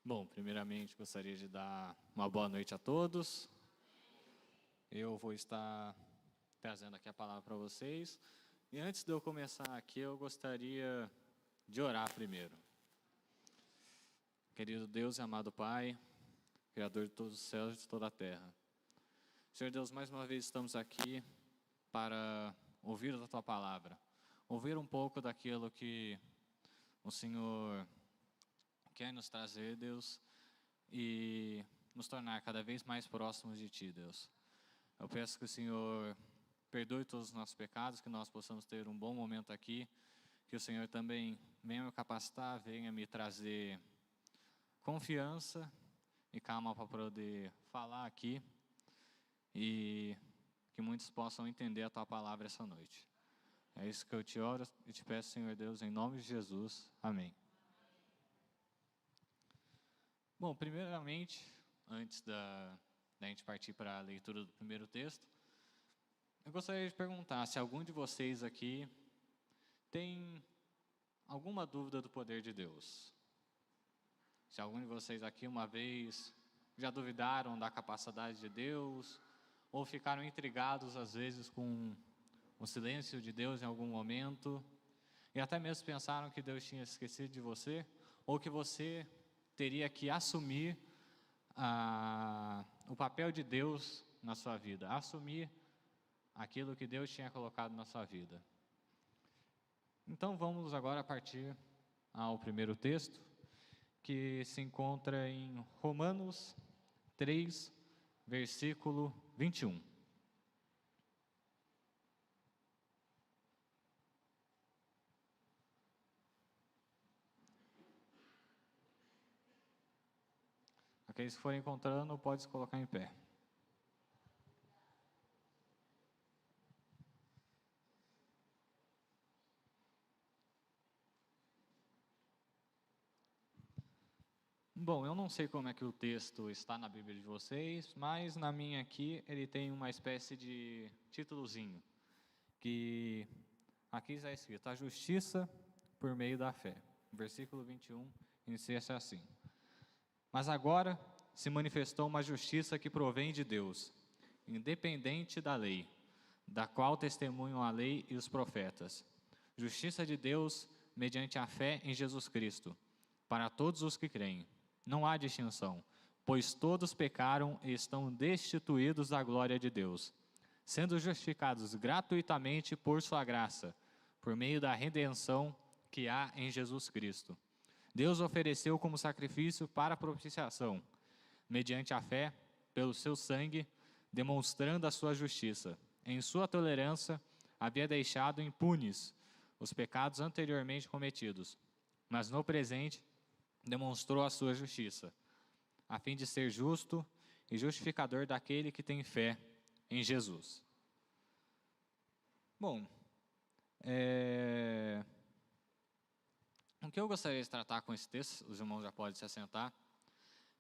Bom, primeiramente gostaria de dar uma boa noite a todos. Eu vou estar trazendo aqui a palavra para vocês. E antes de eu começar aqui, eu gostaria de orar primeiro. Querido Deus e amado Pai, Criador de todos os céus e de toda a terra. Senhor Deus, mais uma vez estamos aqui para ouvir a Tua palavra. Ouvir um pouco daquilo que o Senhor quer nos trazer, Deus, e nos tornar cada vez mais próximos de Ti, Deus. Eu peço que o Senhor perdoe todos os nossos pecados, que nós possamos ter um bom momento aqui, que o Senhor também venha me capacitar, venha me trazer confiança e calma para poder falar aqui e que muitos possam entender a Tua palavra essa noite. É isso que eu te oro e te peço, Senhor Deus, em nome de Jesus. Amém. Bom, primeiramente, antes da gente partir para a leitura do primeiro texto, eu gostaria de perguntar se algum de vocês aqui tem alguma dúvida do poder de Deus. Se algum de vocês aqui uma vez já duvidaram da capacidade de Deus, ou ficaram intrigados às vezes com o silêncio de Deus em algum momento, e até mesmo pensaram que Deus tinha esquecido de você, ou que você teria que assumir o papel de Deus na sua vida, assumir aquilo que Deus tinha colocado na sua vida. Então vamos agora partir ao primeiro texto, que se encontra em Romanos 3, versículo 21. Aqueles que forem encontrando, pode se colocar em pé. Bom, eu não sei como é que o texto está na Bíblia de vocês, mas na minha aqui ele tem uma espécie de títulozinho, que aqui está escrito: a justiça por meio da fé. Versículo 21 inicia-se assim: mas agora se manifestou uma justiça que provém de Deus, independente da lei, da qual testemunham a lei e os profetas. Justiça de Deus mediante a fé em Jesus Cristo, para todos os que creem. Não há distinção, pois todos pecaram e estão destituídos da glória de Deus, sendo justificados gratuitamente por sua graça, por meio da redenção que há em Jesus Cristo. Deus ofereceu como sacrifício para a propiciação, mediante a fé, pelo seu sangue, demonstrando a sua justiça. Em sua tolerância, havia deixado impunes os pecados anteriormente cometidos, mas no presente demonstrou a sua justiça, a fim de ser justo e justificador daquele que tem fé em Jesus. Bom, o que eu gostaria de tratar com esse texto, os irmãos já podem se assentar,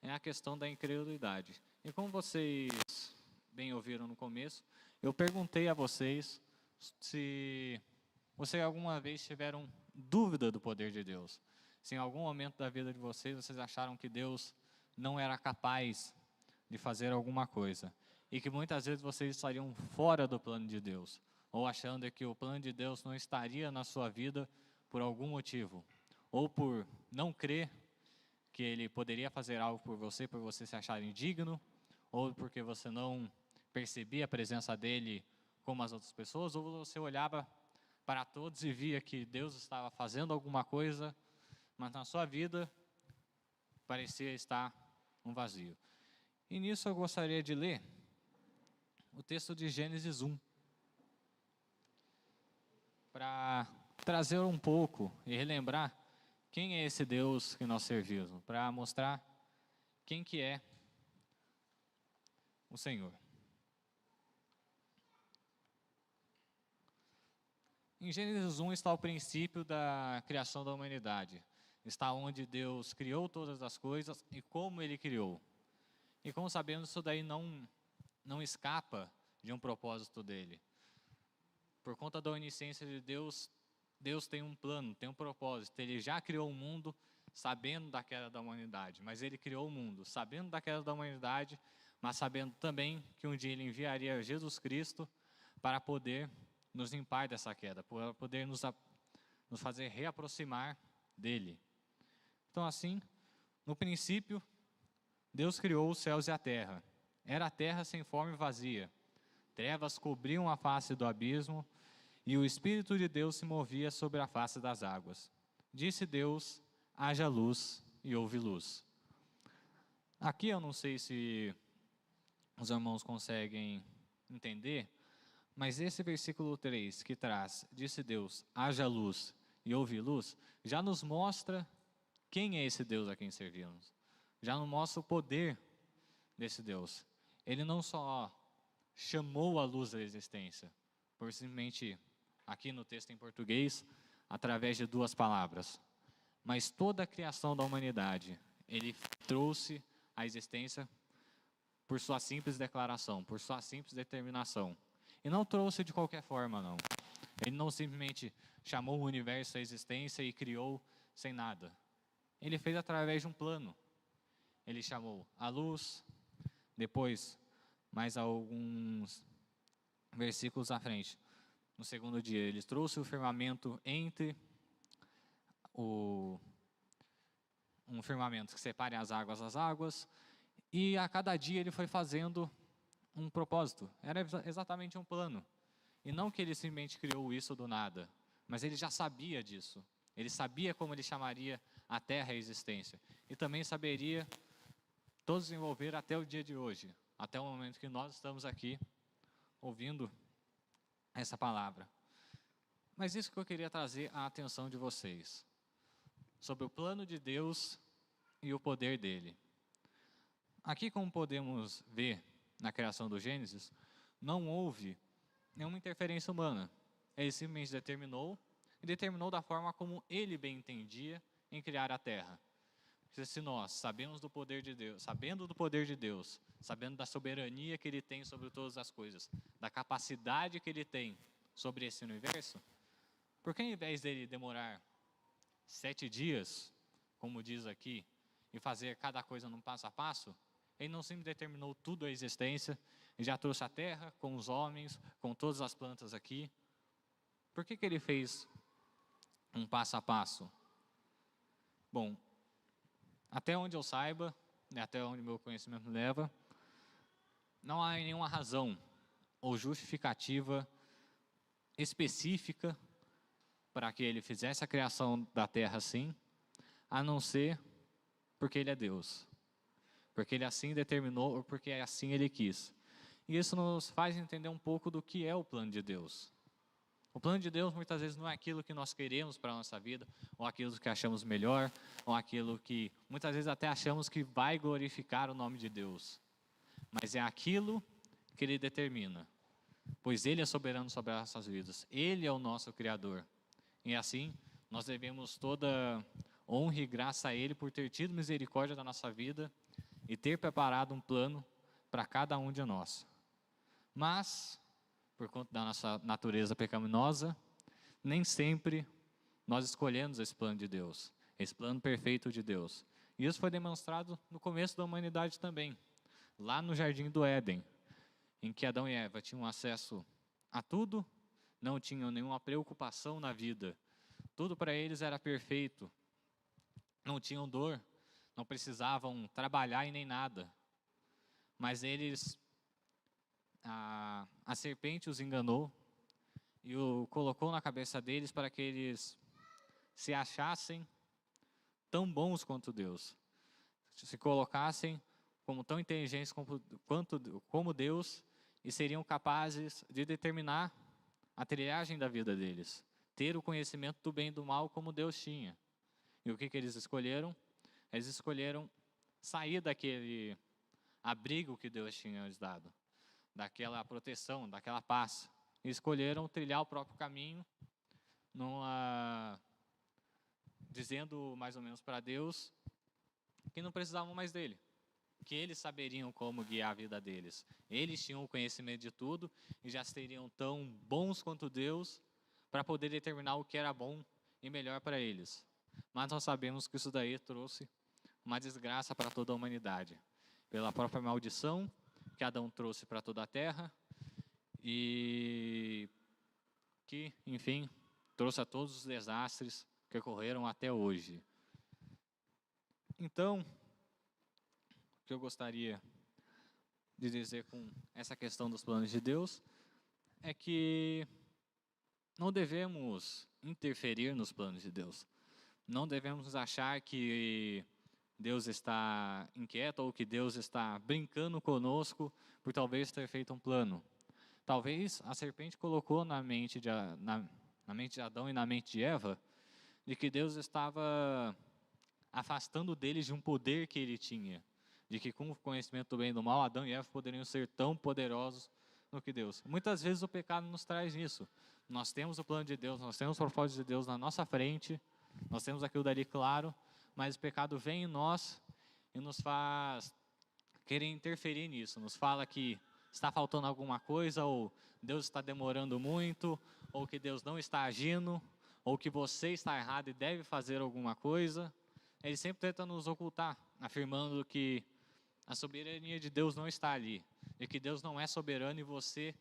é a questão da incredulidade. E como vocês bem ouviram no começo, eu perguntei a vocês se vocês alguma vez tiveram dúvida do poder de Deus. Se em algum momento da vida de vocês acharam que Deus não era capaz de fazer alguma coisa. E que muitas vezes vocês estariam fora do plano de Deus. Ou achando que o plano de Deus não estaria na sua vida por algum motivo. Ou por não crer que Ele poderia fazer algo por você se achar indigno, ou porque você não percebia a presença dEle como as outras pessoas, ou você olhava para todos e via que Deus estava fazendo alguma coisa, mas na sua vida parecia estar um vazio. E nisso eu gostaria de ler o texto de Gênesis 1, para trazer um pouco e relembrar quem é esse Deus que nós servimos, para mostrar quem que é o Senhor. Em Gênesis 1 está o princípio da criação da humanidade. Está onde Deus criou todas as coisas e como Ele criou. E como sabemos, isso daí não escapa de um propósito dEle. Por conta da onisciência de Deus, Deus tem um plano, tem um propósito. Ele já criou o mundo sabendo da queda da humanidade, mas ele criou o mundo, sabendo da queda da humanidade, mas sabendo também que um dia ele enviaria Jesus Cristo para poder nos limpar dessa queda, para poder nos fazer reaproximar dele. Então, assim, no princípio, Deus criou os céus e a terra. Era a terra sem forma e vazia. Trevas cobriam a face do abismo, e o Espírito de Deus se movia sobre a face das águas. Disse Deus: haja luz, e houve luz. Aqui eu não sei se os irmãos conseguem entender, mas esse versículo 3 que traz: disse Deus, haja luz, e houve luz, já nos mostra quem é esse Deus a quem servimos. Já nos mostra o poder desse Deus. Ele não só chamou a luz da existência, por simplesmente, aqui no texto em português, através de duas palavras, mas toda a criação da humanidade, ele trouxe à existência por sua simples declaração, por sua simples determinação. E não trouxe de qualquer forma, não. Ele não simplesmente chamou o universo à existência e criou sem nada. Ele fez através de um plano. Ele chamou a luz, depois, mais alguns versículos à frente, no segundo dia, ele trouxe o firmamento entre um firmamento que separe as águas das águas, e a cada dia ele foi fazendo um propósito. Era exatamente um plano. E não que ele simplesmente criou isso do nada, mas ele já sabia disso. Ele sabia como ele chamaria a terra à existência. E também saberia todos desenvolver até o dia de hoje, até o momento que nós estamos aqui ouvindo essa palavra. Mas isso que eu queria trazer a atenção de vocês, sobre o plano de Deus e o poder dele. Aqui, como podemos ver na criação do Gênesis, não houve nenhuma interferência humana. Ele simplesmente determinou, e determinou da forma como ele bem entendia em criar a terra. Se nós sabemos do poder de Deus, sabendo do poder de Deus, sabendo da soberania que ele tem sobre todas as coisas, da capacidade que ele tem sobre esse universo, por que ao invés dele demorar 7 dias, como diz aqui, e fazer cada coisa num passo a passo, ele não sempre determinou tudo a existência, e já trouxe a terra com os homens, com todas as plantas aqui. Por que ele fez um passo a passo? Bom, até onde eu saiba, até onde meu conhecimento me leva, não há nenhuma razão ou justificativa específica para que ele fizesse a criação da terra assim, a não ser porque ele é Deus. Porque ele assim determinou ou porque assim ele quis. E isso nos faz entender um pouco do que é o plano de Deus. O plano de Deus muitas vezes não é aquilo que nós queremos para a nossa vida, ou aquilo que achamos melhor, ou aquilo que muitas vezes até achamos que vai glorificar o nome de Deus. Mas é aquilo que ele determina, pois ele é soberano sobre as nossas vidas. Ele é o nosso Criador. E assim, nós devemos toda honra e graça a ele por ter tido misericórdia da nossa vida e ter preparado um plano para cada um de nós. Mas, por conta da nossa natureza pecaminosa, nem sempre nós escolhemos esse plano de Deus, esse plano perfeito de Deus. E isso foi demonstrado no começo da humanidade também, lá no Jardim do Éden, em que Adão e Eva tinham acesso a tudo, não tinham nenhuma preocupação na vida, tudo para eles era perfeito, não tinham dor, não precisavam trabalhar e nem nada, mas eles, a serpente os enganou e o colocou na cabeça deles para que eles se achassem tão bons quanto Deus, se colocassem como tão inteligentes como Deus e seriam capazes de determinar a trilhagem da vida deles, ter o conhecimento do bem e do mal como Deus tinha. E o que eles escolheram? Eles escolheram sair daquele abrigo que Deus tinha lhes dado, daquela proteção, daquela paz. E escolheram trilhar o próprio caminho, dizendo mais ou menos para Deus que não precisavam mais dele, que eles saberiam como guiar a vida deles. Eles tinham o conhecimento de tudo e já seriam tão bons quanto Deus para poder determinar o que era bom e melhor para eles. Mas nós sabemos que isso daí trouxe uma desgraça para toda a humanidade, pela própria maldição que Adão trouxe para toda a terra e que, enfim, trouxe a todos os desastres que ocorreram até hoje. Então, o que eu gostaria de dizer com essa questão dos planos de Deus é que não devemos interferir nos planos de Deus. Não devemos achar que Deus está inquieto ou que Deus está brincando conosco por talvez ter feito um plano. Talvez a serpente colocou na mente de Adão e na mente de Eva de que Deus estava afastando deles de um poder que ele tinha, de que com o conhecimento do bem e do mal, Adão e Eva poderiam ser tão poderosos no que Deus. Muitas vezes o pecado nos traz isso. Nós temos o plano de Deus, nós temos o propósito de Deus na nossa frente, nós temos aquilo dali claro, mas o pecado vem em nós e nos faz querer interferir nisso, nos fala que está faltando alguma coisa, ou Deus está demorando muito, ou que Deus não está agindo, ou que você está errado e deve fazer alguma coisa. Ele sempre tenta nos ocultar, afirmando que a soberania de Deus não está ali, e que Deus não é soberano e você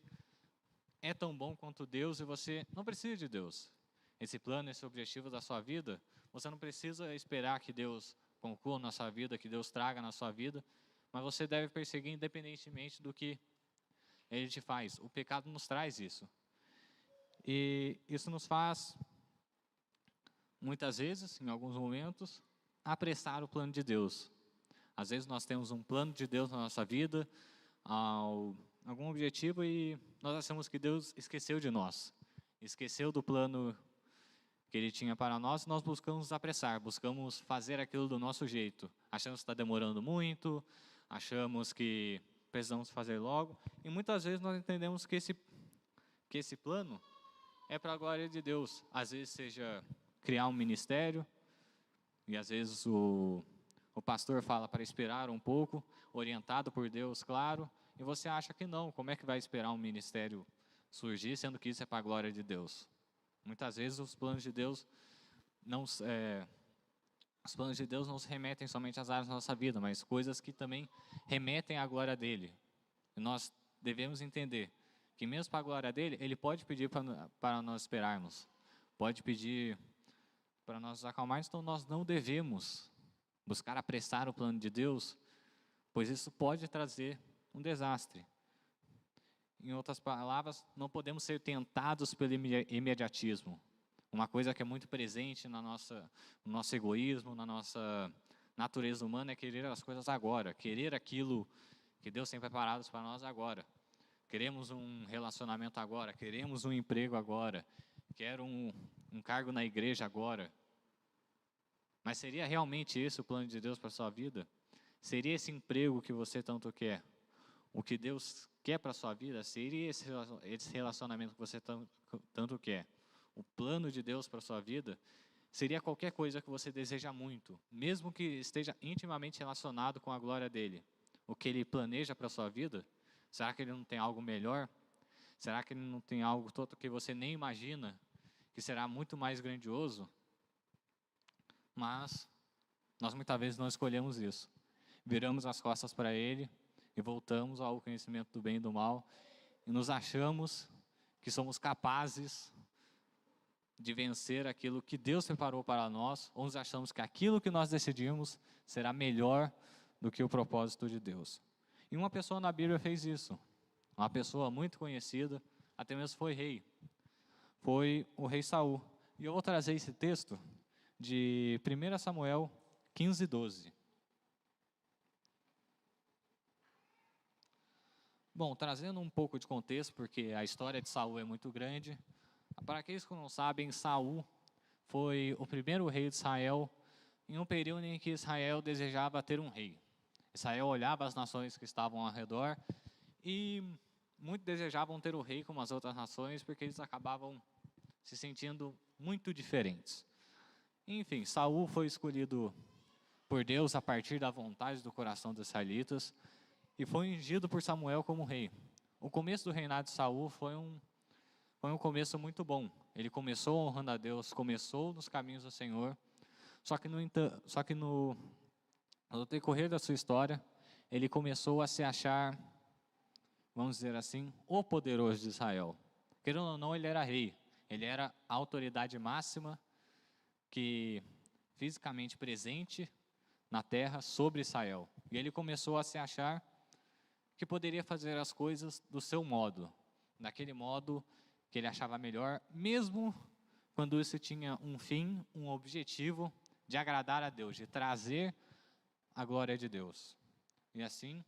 é tão bom quanto Deus e você não precisa de Deus. Esse plano, esse objetivo da sua vida, você não precisa esperar que Deus conclua na sua vida, que Deus traga na sua vida, mas você deve perseguir independentemente do que Ele te faz. O pecado nos traz isso. E isso nos faz, muitas vezes, em alguns momentos, apressar o plano de Deus. Às vezes nós temos um plano de Deus na nossa vida, algum objetivo, e nós achamos que Deus esqueceu de nós. Esqueceu do plano que Ele tinha para nós, e nós buscamos nos apressar, buscamos fazer aquilo do nosso jeito. Achamos que está demorando muito, achamos que precisamos fazer logo, e muitas vezes nós entendemos que esse plano é para a glória de Deus. Às vezes seja criar um ministério, e às vezes o pastor fala para esperar um pouco, orientado por Deus, claro, e você acha que não, como é que vai esperar um ministério surgir, sendo que isso é para a glória de Deus? Muitas vezes os planos de Deus não se remetem somente às áreas da nossa vida, mas coisas que também remetem à glória dele. E nós devemos entender que mesmo para a glória dele, ele pode pedir para nós esperarmos, pode pedir para nós nos acalmarmos, então nós não devemos buscar apressar o plano de Deus, pois isso pode trazer um desastre. Em outras palavras, não podemos ser tentados pelo imediatismo. Uma coisa que é muito presente no nosso egoísmo, na nossa natureza humana, é querer as coisas agora, querer aquilo que Deus tem preparado para nós agora. Queremos um relacionamento agora, queremos um emprego agora, quero um cargo na igreja agora. Mas seria realmente esse o plano de Deus para a sua vida? Seria esse emprego que você tanto quer? O que Deus quer para a sua vida? Seria esse relacionamento que você tanto quer? O plano de Deus para a sua vida seria qualquer coisa que você deseja muito, mesmo que esteja intimamente relacionado com a glória dele. O que ele planeja para a sua vida, será que ele não tem algo melhor? Será que ele não tem algo todo que você nem imagina, que será muito mais grandioso? Mas nós muitas vezes não escolhemos isso. Viramos as costas para ele e voltamos ao conhecimento do bem e do mal e nos achamos que somos capazes de vencer aquilo que Deus preparou para nós, ou nos achamos que aquilo que nós decidimos será melhor do que o propósito de Deus. E uma pessoa na Bíblia fez isso. Uma pessoa muito conhecida, até mesmo foi rei. Foi o rei Saul. E eu vou trazer esse texto de 1 Samuel 15, 12. Bom, trazendo um pouco de contexto, porque a história de Saul é muito grande. Para aqueles que não sabem, Saul foi o primeiro rei de Israel em um período em que Israel desejava ter um rei. Israel olhava as nações que estavam ao redor e muitos desejavam ter o rei como as outras nações, porque eles acabavam se sentindo muito diferentes. Enfim, Saul foi escolhido por Deus a partir da vontade do coração dos israelitas e foi ungido por Samuel como rei. O começo do reinado de Saul foi um começo muito bom. Ele começou honrando a Deus, começou nos caminhos do Senhor, Só que no decorrer da sua história, ele começou a se achar, vamos dizer assim, o poderoso de Israel. Querendo ou não, ele era rei. Ele era a autoridade máxima que fisicamente presente na terra sobre Israel. E ele começou a se achar que poderia fazer as coisas do seu modo, daquele modo que ele achava melhor, mesmo quando isso tinha um fim, um objetivo de agradar a Deus, de trazer a glória de Deus. E assim,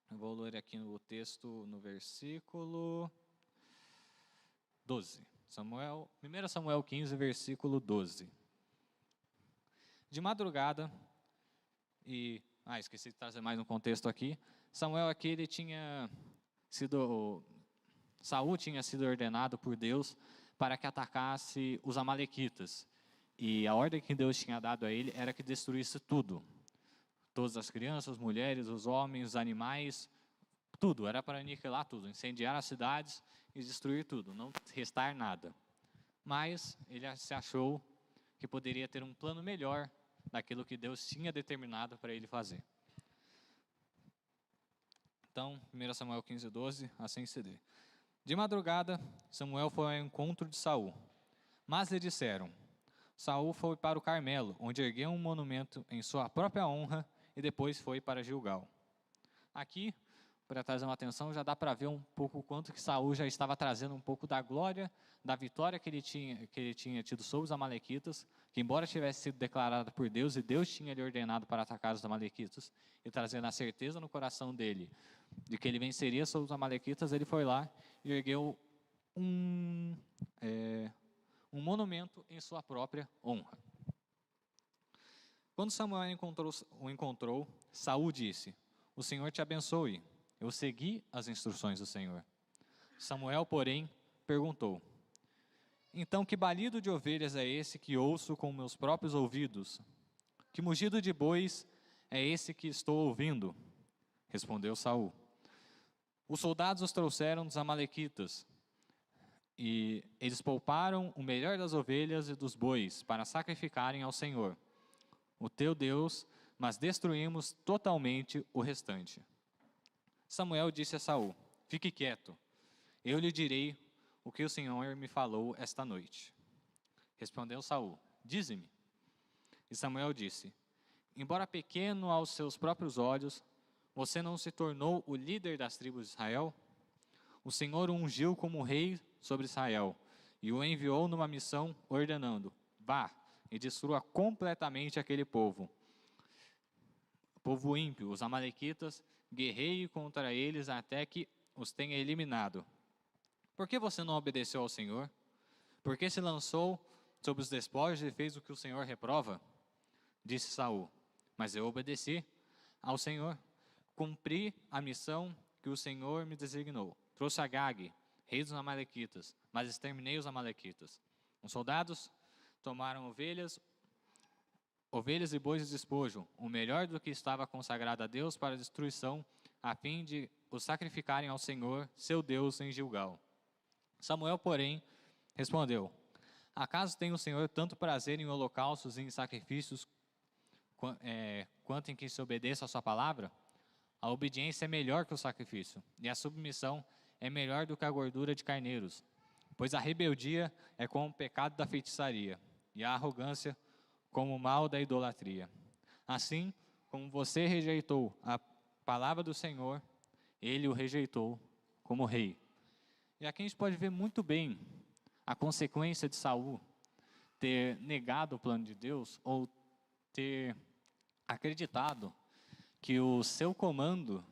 eu vou ler aqui no texto, no versículo 12. 1 Samuel 15, versículo 12. De madrugada, esqueci de trazer mais um contexto aqui. Saul tinha sido ordenado por Deus para que atacasse os amalequitas. E a ordem que Deus tinha dado a ele era que destruísse tudo. Todas as crianças, mulheres, os homens, os animais, tudo. Era para aniquilar tudo, incendiar as cidades e destruir tudo, não restar nada. Mas ele se achou que poderia ter um plano melhor daquilo que Deus tinha determinado para ele fazer. Então, 1 Samuel 15, 12, assim se dê. De madrugada, Samuel foi ao encontro de Saul. Mas lhe disseram: Saul foi para o Carmelo, onde ergueu um monumento em sua própria honra, e depois foi para Gilgal. Aqui, para trazer uma atenção, já dá para ver um pouco o quanto que Saul já estava trazendo um pouco da glória, da vitória que ele tinha tido sobre os amalequitas, que embora tivesse sido declarada por Deus, e Deus tinha lhe ordenado para atacar os amalequitas, e trazendo a certeza no coração dele, de que ele venceria sobre os amalequitas, ele foi lá e ergueu um monumento em sua própria honra. Quando Samuel o encontrou, Saul disse: O Senhor te abençoe. Eu segui as instruções do Senhor. Samuel, porém, perguntou: Então que balido de ovelhas é esse que ouço com meus próprios ouvidos? Que mugido de bois é esse que estou ouvindo? Respondeu Saul: Os soldados os trouxeram dos amalequitas, e eles pouparam o melhor das ovelhas e dos bois para sacrificarem ao Senhor, o teu Deus, mas destruímos totalmente o restante. Samuel disse a Saul: Fique quieto, eu lhe direi o que o Senhor me falou esta noite. Respondeu Saul: Dize-me. E Samuel disse: Embora pequeno aos seus próprios olhos, você não se tornou o líder das tribos de Israel? O Senhor o ungiu como rei sobre Israel e o enviou numa missão ordenando: Vá e destrua completamente aquele povo ímpio, os amalequitas, guerreie contra eles até que os tenha eliminado. Por que você não obedeceu ao Senhor? Por que se lançou sobre os despojos e fez o que o Senhor reprova? Disse Saul: Mas eu obedeci ao Senhor, cumpri a missão que o Senhor me designou. Trouxe Agag, rei dos amalequitas, mas exterminei os amalequitas. Os soldados tomaram ovelhas e bois de despojo, o melhor do que estava consagrado a Deus para a destruição, a fim de os sacrificarem ao Senhor, seu Deus, em Gilgal. Samuel, porém, respondeu: Acaso tem o Senhor tanto prazer em holocaustos e em sacrifícios, quanto em que se obedeça a sua palavra? A obediência é melhor que o sacrifício, e a submissão é melhor do que a gordura de carneiros. Pois a rebeldia é como o pecado da feitiçaria, e a arrogância como o mal da idolatria. Assim como você rejeitou a palavra do Senhor, ele o rejeitou como rei. E aqui a gente pode ver muito bem a consequência de Saul ter negado o plano de Deus, ou ter acreditado que o seu comando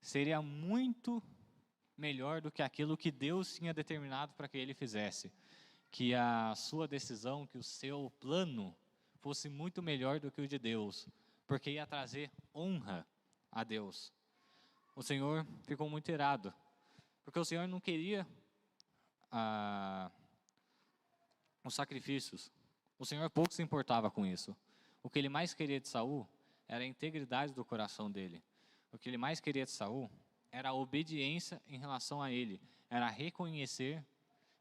seria muito melhor do que aquilo que Deus tinha determinado para que ele fizesse. Que a sua decisão, que o seu plano fosse muito melhor do que o de Deus, porque ia trazer honra a Deus. O Senhor ficou muito irado, porque o Senhor não queria os sacrifícios. O Senhor pouco se importava com isso. O que ele mais queria de Saul era a integridade do coração dele. O que ele mais queria de Saul era a obediência em relação a ele, era reconhecer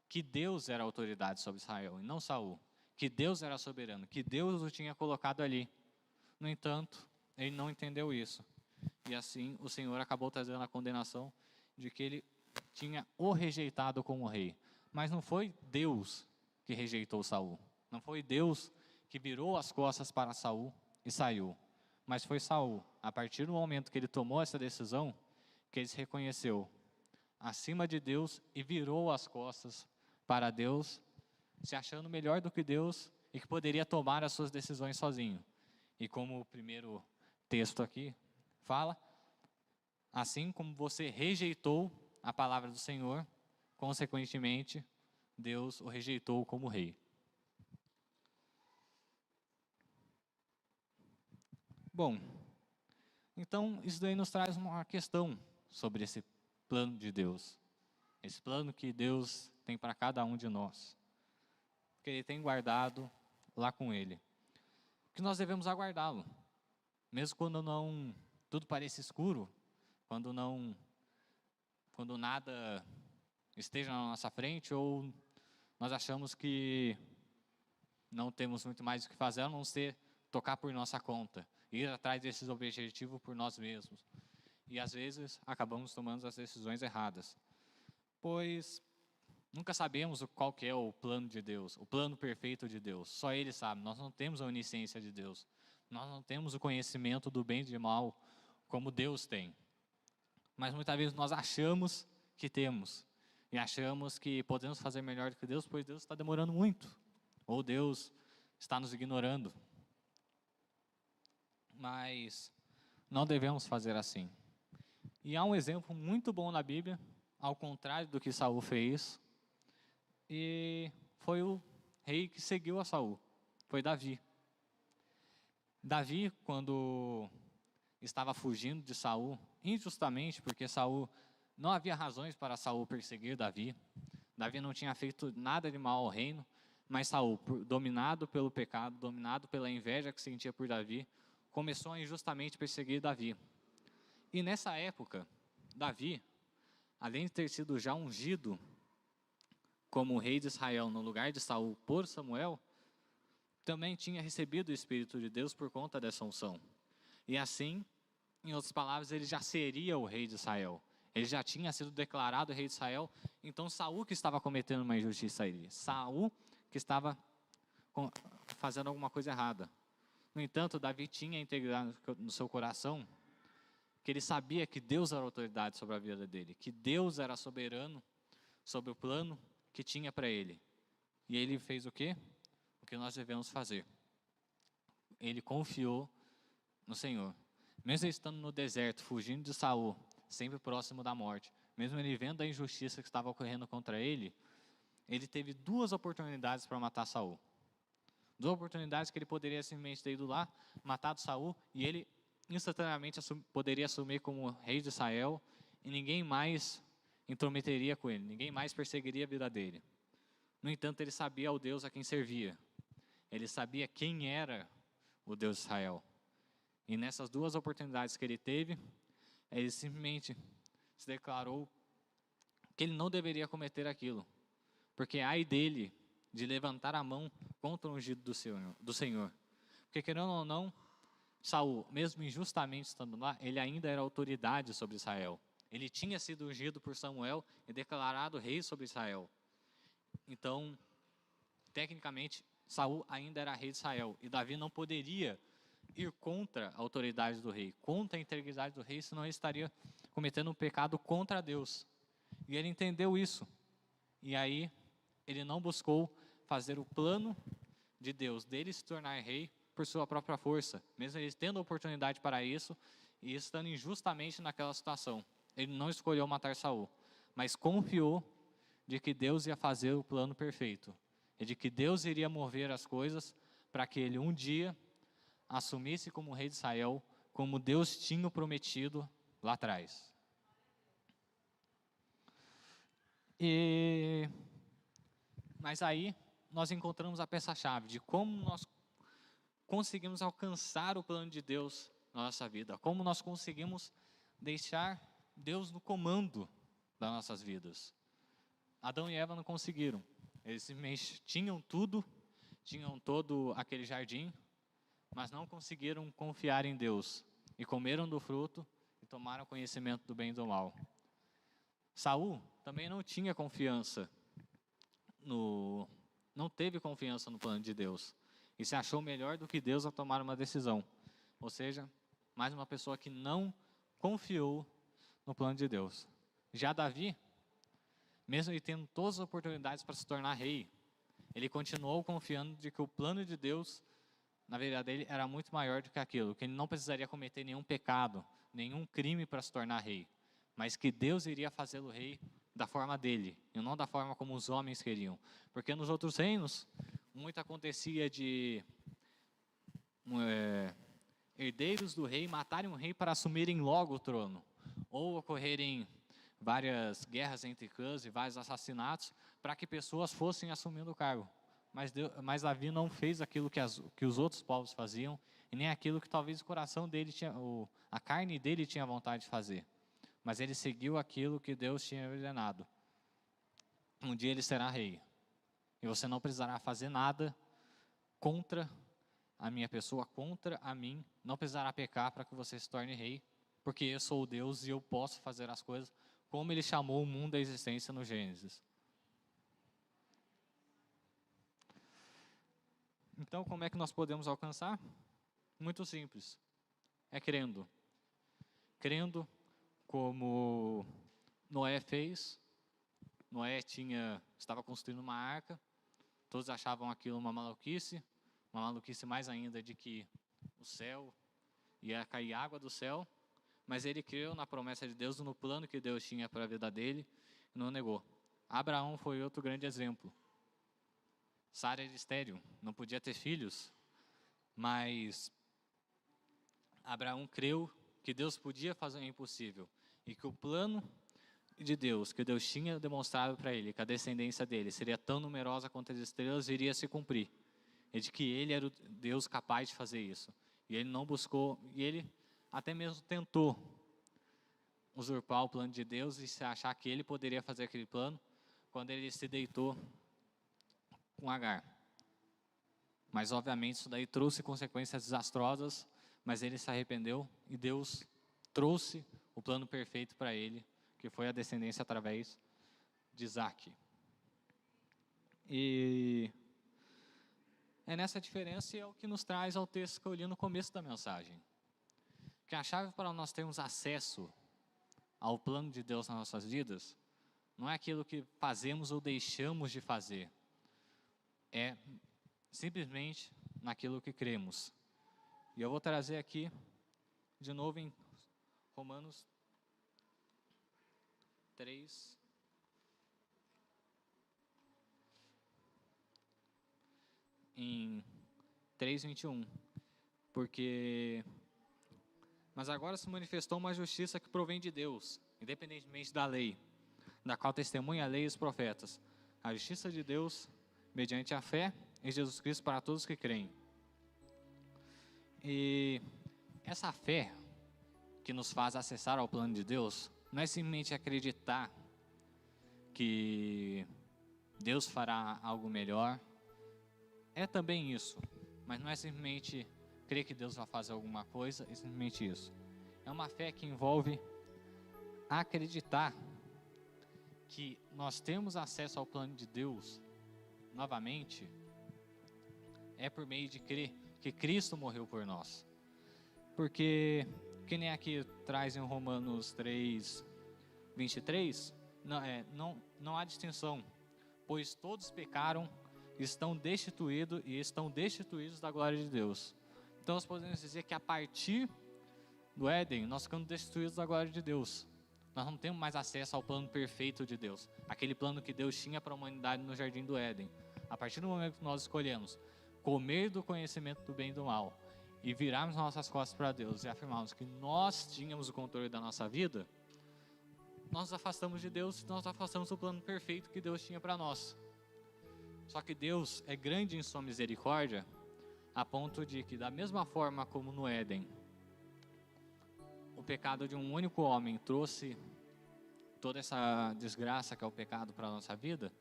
que Deus era a autoridade sobre Israel e não Saul, que Deus era soberano, que Deus o tinha colocado ali. No entanto, ele não entendeu isso. E assim o Senhor acabou trazendo a condenação de que ele tinha o rejeitado como rei. Mas não foi Deus que rejeitou Saul. Não foi Deus que virou as costas para Saul e saiu. Mas foi Saul, a partir do momento que ele tomou essa decisão, que ele se reconheceu acima de Deus e virou as costas para Deus, se achando melhor do que Deus e que poderia tomar as suas decisões sozinho. E como o primeiro texto aqui fala, assim como você rejeitou a palavra do Senhor, consequentemente, Deus o rejeitou como rei. Bom, então isso daí nos traz uma questão sobre esse plano de Deus. Esse plano que Deus tem para cada um de nós. Que Ele tem guardado lá com Ele. Que nós devemos aguardá-lo. Mesmo quando não tudo parece escuro, quando nada esteja na nossa frente, ou nós achamos que não temos muito mais o que fazer, a não ser tocar por nossa conta, ir atrás desses objetivos por nós mesmos. E às vezes acabamos tomando as decisões erradas, pois nunca sabemos qual que é o plano de Deus, o plano perfeito de Deus. Só Ele sabe, nós não temos a onisciência de Deus, nós não temos o conhecimento do bem e do mal como Deus tem. Mas muitas vezes nós achamos que temos, e achamos que podemos fazer melhor do que Deus, pois Deus está demorando muito, ou Deus está nos ignorando. Mas não devemos fazer assim. E há um exemplo muito bom na Bíblia, ao contrário do que Saul fez, e foi o rei que seguiu a Saul, foi Davi. Davi, quando estava fugindo de Saul, injustamente, porque Saul não havia razões para Saul perseguir Davi. Davi não tinha feito nada de mal ao reino, mas Saul, dominado pelo pecado, dominado pela inveja que sentia por Davi, começou a injustamente perseguir Davi. E nessa época, Davi, além de ter sido já ungido como rei de Israel no lugar de Saul por Samuel, também tinha recebido o Espírito de Deus por conta dessa unção. E assim, em outras palavras, ele já seria o rei de Israel. Ele já tinha sido declarado rei de Israel, então Saul que estava cometendo uma injustiça a ele. Saul que estava fazendo alguma coisa errada. No entanto, Davi tinha integridade no seu coração, que ele sabia que Deus era autoridade sobre a vida dele, que Deus era soberano sobre o plano que tinha para ele. E ele fez o quê? O que nós devemos fazer. Ele confiou no Senhor. Mesmo ele estando no deserto, fugindo de Saul, sempre próximo da morte, mesmo ele vendo a injustiça que estava ocorrendo contra ele, ele teve duas oportunidades para matar Saul. Duas oportunidades que ele poderia simplesmente ter ido lá, matado Saul, e ele instantaneamente poderia assumir como rei de Israel, e ninguém mais intrometeria com ele, ninguém mais perseguiria a vida dele. No entanto, ele sabia o Deus a quem servia. Ele sabia quem era o Deus de Israel. E nessas duas oportunidades que ele teve, ele simplesmente se declarou que ele não deveria cometer aquilo. Porque ai dele de levantar a mão contra o ungido do Senhor. Porque querendo ou não, Saul, mesmo injustamente estando lá, ele ainda era autoridade sobre Israel. Ele tinha sido ungido por Samuel e declarado rei sobre Israel. Então, tecnicamente, Saul ainda era rei de Israel. E Davi não poderia ir contra a autoridade do rei, contra a integridade do rei, senão ele estaria cometendo um pecado contra Deus. E ele entendeu isso. E aí, ele não buscou fazer o plano de Deus, dele se tornar rei por sua própria força, mesmo ele tendo a oportunidade para isso, e estando injustamente naquela situação. Ele não escolheu matar Saul, mas confiou de que Deus ia fazer o plano perfeito, e de que Deus iria mover as coisas para que ele um dia assumisse como rei de Israel, como Deus tinha prometido lá atrás. Mas aí nós encontramos a peça-chave de como nós conseguimos alcançar o plano de Deus na nossa vida, como nós conseguimos deixar Deus no comando das nossas vidas. Adão e Eva não conseguiram, eles simplesmente tinham tudo tinham todo aquele jardim, mas não conseguiram confiar em Deus, e comeram do fruto e tomaram conhecimento do bem e do mal. Saul também não tinha confiança não teve confiança no plano de Deus, e se achou melhor do que Deus a tomar uma decisão. Ou seja, mais uma pessoa que não confiou no plano de Deus. Já Davi, mesmo ele tendo todas as oportunidades para se tornar rei, ele continuou confiando de que o plano de Deus, na verdade dele, era muito maior do que aquilo, que ele não precisaria cometer nenhum pecado, nenhum crime para se tornar rei, mas que Deus iria fazê-lo rei da forma dele, e não da forma como os homens queriam. Porque nos outros reinos, muito acontecia de herdeiros do rei matarem o rei para assumirem logo o trono, ou ocorrerem várias guerras entre clãs e vários assassinatos para que pessoas fossem assumindo o cargo. Mas Davi não fez aquilo que os outros povos faziam, e nem aquilo que talvez o coração dele tinha, a carne dele tinha vontade de fazer. Mas ele seguiu aquilo que Deus tinha ordenado. Um dia ele será rei, e você não precisará fazer nada contra a minha pessoa, contra a mim, não precisará pecar para que você se torne rei, porque eu sou Deus e eu posso fazer as coisas como Ele chamou o mundo à existência no Gênesis. Então, como é que nós podemos alcançar? Muito simples, é crendo. Crendo como Noé fez. Noé estava construindo uma arca, todos achavam aquilo uma maluquice mais ainda de que o céu ia cair água do céu, mas ele creu na promessa de Deus, no plano que Deus tinha para a vida dele, e não negou. Abraão foi outro grande exemplo. Sara era estéril, não podia ter filhos, mas Abraão creu que Deus podia fazer o impossível, e que o plano de Deus, que Deus tinha demonstrado para ele, que a descendência dele seria tão numerosa quanto as estrelas, iria se cumprir. E de que ele era o Deus capaz de fazer isso. E ele não buscou, e ele até mesmo tentou usurpar o plano de Deus e se achar que ele poderia fazer aquele plano, quando ele se deitou com Agar. Mas obviamente isso daí trouxe consequências desastrosas, mas ele se arrependeu e Deus trouxe o plano perfeito para ele, que foi a descendência através de Isaac. E é nessa diferença e é o que nos traz ao texto que eu li no começo da mensagem. Que a chave para nós termos acesso ao plano de Deus nas nossas vidas, não é aquilo que fazemos ou deixamos de fazer, é simplesmente naquilo que cremos. E eu vou trazer aqui, de novo em Romanos 3, em 3:21, porque mas agora se manifestou uma justiça que provém de Deus, independentemente da lei, da qual testemunha a lei e os profetas, a justiça de Deus mediante a fé em Jesus Cristo para todos que creem. E essa fé que nos faz acessar ao plano de Deus não é simplesmente acreditar que Deus fará algo melhor. É também isso, mas não é simplesmente crer que Deus vai fazer alguma coisa, é simplesmente isso. É uma fé que envolve acreditar que nós temos acesso ao plano de Deus, novamente, é por meio de crer que Cristo morreu por nós. Porque, que nem aqui traz em Romanos 3:23, não há distinção, pois todos pecaram estão destituídos da glória de Deus. Então nós podemos dizer que a partir do Éden, nós ficamos destituídos da glória de Deus. Nós não temos mais acesso ao plano perfeito de Deus, aquele plano que Deus tinha para a humanidade no jardim do Éden. A partir do momento que nós escolhemos comer do conhecimento do bem e do mal, e virarmos nossas costas para Deus e afirmarmos que nós tínhamos o controle da nossa vida, nós nos afastamos de Deus e nós afastamos do plano perfeito que Deus tinha para nós. Só que Deus é grande em sua misericórdia, a ponto de que, da mesma forma como no Éden, o pecado de um único homem trouxe toda essa desgraça que é o pecado para a nossa vida,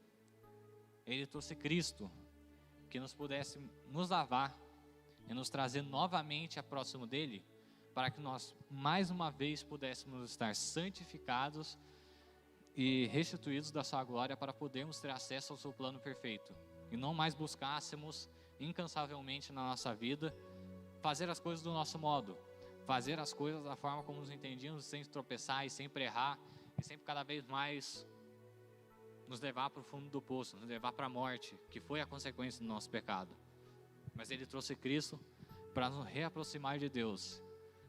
Ele trouxe Cristo, que nos pudesse nos lavar e nos trazer novamente a próximo dele, para que nós mais uma vez pudéssemos estar santificados e restituídos da sua glória, para podermos ter acesso ao seu plano perfeito e não mais buscássemos incansavelmente na nossa vida fazer as coisas do nosso modo, fazer as coisas da forma como nos entendíamos, sem tropeçar e sempre errar, e sempre cada vez mais nos levar para o fundo do poço, nos levar para a morte, que foi a consequência do nosso pecado. Mas ele trouxe Cristo para nos reaproximar de Deus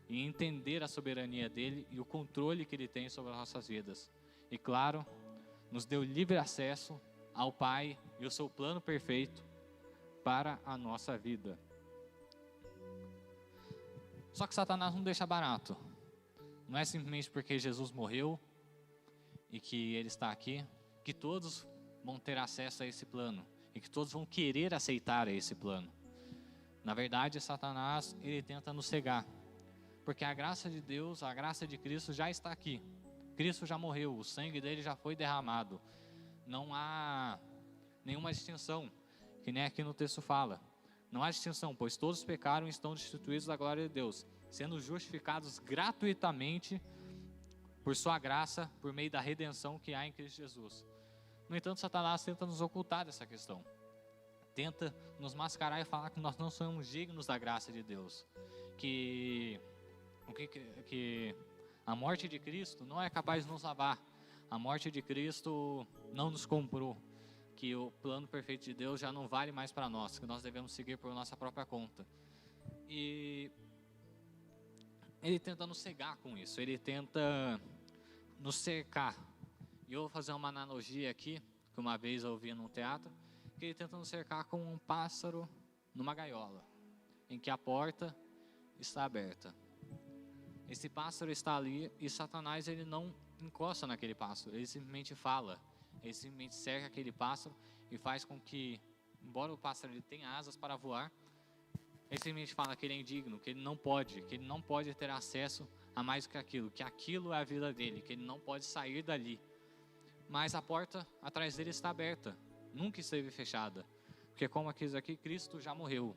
e entender a soberania dele e o controle que ele tem sobre as nossas vidas. E claro, nos deu livre acesso ao Pai e o seu plano perfeito para a nossa vida. Só que Satanás não deixa barato. Não é simplesmente porque Jesus morreu e que ele está aqui, que todos vão ter acesso a esse plano e que todos vão querer aceitar esse plano. Na verdade, Satanás, ele tenta nos cegar, porque a graça de Deus, a graça de Cristo já está aqui. Cristo já morreu, o sangue dele já foi derramado. Não há nenhuma distinção, que nem aqui no texto fala. Não há distinção, pois todos pecaram e estão destituídos da glória de Deus, sendo justificados gratuitamente por sua graça, por meio da redenção que há em Cristo Jesus. No entanto, Satanás tenta nos ocultar dessa questão. Tenta nos mascarar e falar que nós não somos dignos da graça de Deus. Que a morte de Cristo não é capaz de nos lavar. A morte de Cristo não nos comprou. Que o plano perfeito de Deus já não vale mais para nós. Que nós devemos seguir por nossa própria conta. E ele tenta nos cegar com isso. Ele tenta nos cercar. E eu vou fazer uma analogia aqui, que uma vez eu ouvi num teatro, que ele tenta nos cercar com um pássaro numa gaiola, em que a porta está aberta. Esse pássaro está ali e Satanás, ele não encosta naquele pássaro, ele simplesmente fala, ele simplesmente cerca aquele pássaro e faz com que, embora o pássaro ele tenha asas para voar, ele simplesmente fala que ele é indigno, que ele não pode ter acesso a mais do que aquilo é a vida dele, que ele não pode sair dali. Mas a porta atrás dele está aberta, nunca esteve fechada, porque como aqui, Cristo já morreu,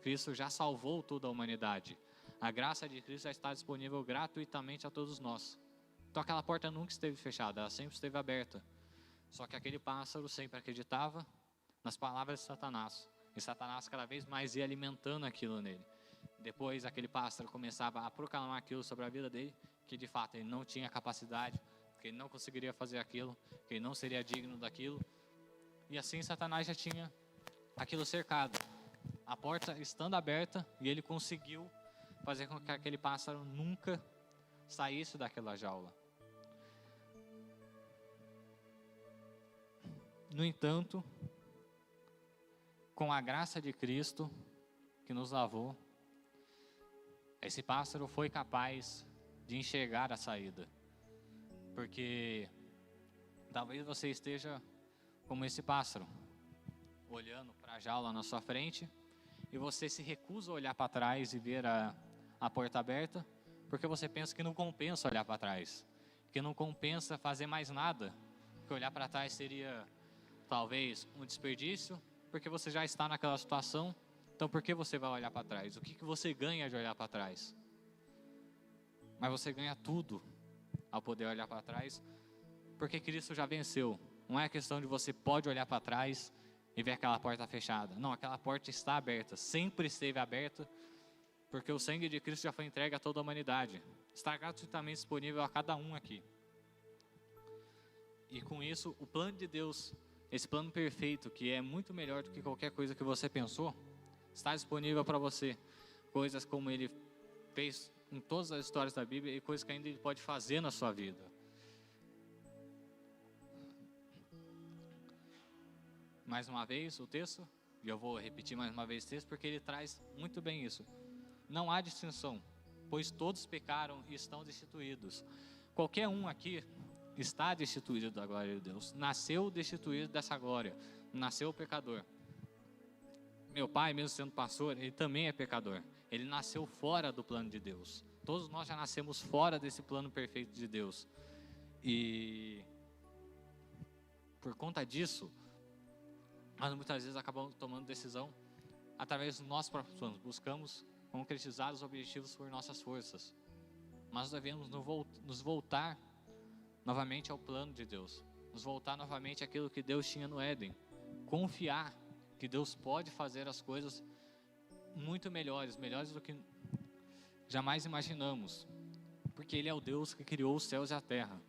Cristo já salvou toda a humanidade, a graça de Cristo já está disponível gratuitamente a todos nós. Então aquela porta nunca esteve fechada, ela sempre esteve aberta. Só que aquele pássaro sempre acreditava nas palavras de Satanás, e Satanás cada vez mais ia alimentando aquilo nele. Depois aquele pássaro começava a proclamar aquilo sobre a vida dele, que de fato ele não tinha capacidade, que ele não conseguiria fazer aquilo, que ele não seria digno daquilo. E assim Satanás já tinha aquilo cercado, a porta estando aberta, e ele conseguiu fazer com que aquele pássaro nunca saísse daquela jaula. No entanto, com a graça de Cristo que nos lavou, esse pássaro foi capaz de enxergar a saída. Porque talvez você esteja como esse pássaro, olhando para a jaula na sua frente, e você se recusa a olhar para trás e ver a porta aberta, porque você pensa que não compensa olhar para trás, que não compensa fazer mais nada, que olhar para trás seria talvez um desperdício, porque você já está naquela situação. Então por que você vai olhar para trás? O que você ganha de olhar para trás? Mas você ganha tudo ao poder olhar para trás, porque Cristo já venceu. Não é questão de você pode olhar para trás e ver aquela porta fechada. Não, aquela porta está aberta, sempre esteve aberta, porque o sangue de Cristo já foi entregue a toda a humanidade. Está gratuitamente disponível a cada um aqui. E com isso, o plano de Deus, esse plano perfeito, que é muito melhor do que qualquer coisa que você pensou, está disponível para você. Coisas como Ele fez em todas as histórias da Bíblia e coisas que ainda Ele pode fazer na sua vida. Mais uma vez o texto, e eu vou repetir mais uma vez o texto, porque ele traz muito bem isso. Não há distinção, pois todos pecaram e estão destituídos. Qualquer um aqui está destituído da glória de Deus, nasceu destituído dessa glória, nasceu pecador. Meu pai, mesmo sendo pastor, ele também é pecador. Ele nasceu fora do plano de Deus. Todos nós já nascemos fora desse plano perfeito de Deus. E por conta disso, Nós muitas vezes acabamos tomando decisão através dos nossos próprios planos. Buscamos concretizar os objetivos por nossas forças. Mas devemos nos voltar novamente ao plano de Deus. Nos voltar novamente àquilo que Deus tinha no Éden. Confiar que Deus pode fazer as coisas muito melhores do que jamais imaginamos. Porque Ele é o Deus que criou os céus e a terra.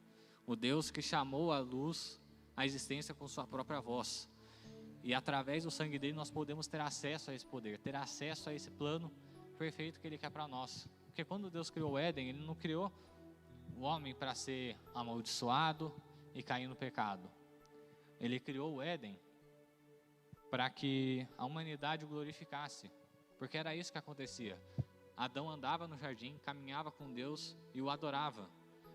O Deus que chamou a luz à existência com sua própria voz. E através do sangue dele nós podemos ter acesso a esse poder, ter acesso a esse plano perfeito que Ele quer para nós. Porque quando Deus criou o Éden, Ele não criou o homem para ser amaldiçoado e cair no pecado. Ele criou o Éden para que a humanidade o glorificasse. Porque era isso que acontecia. Adão andava no jardim, caminhava com Deus e o adorava.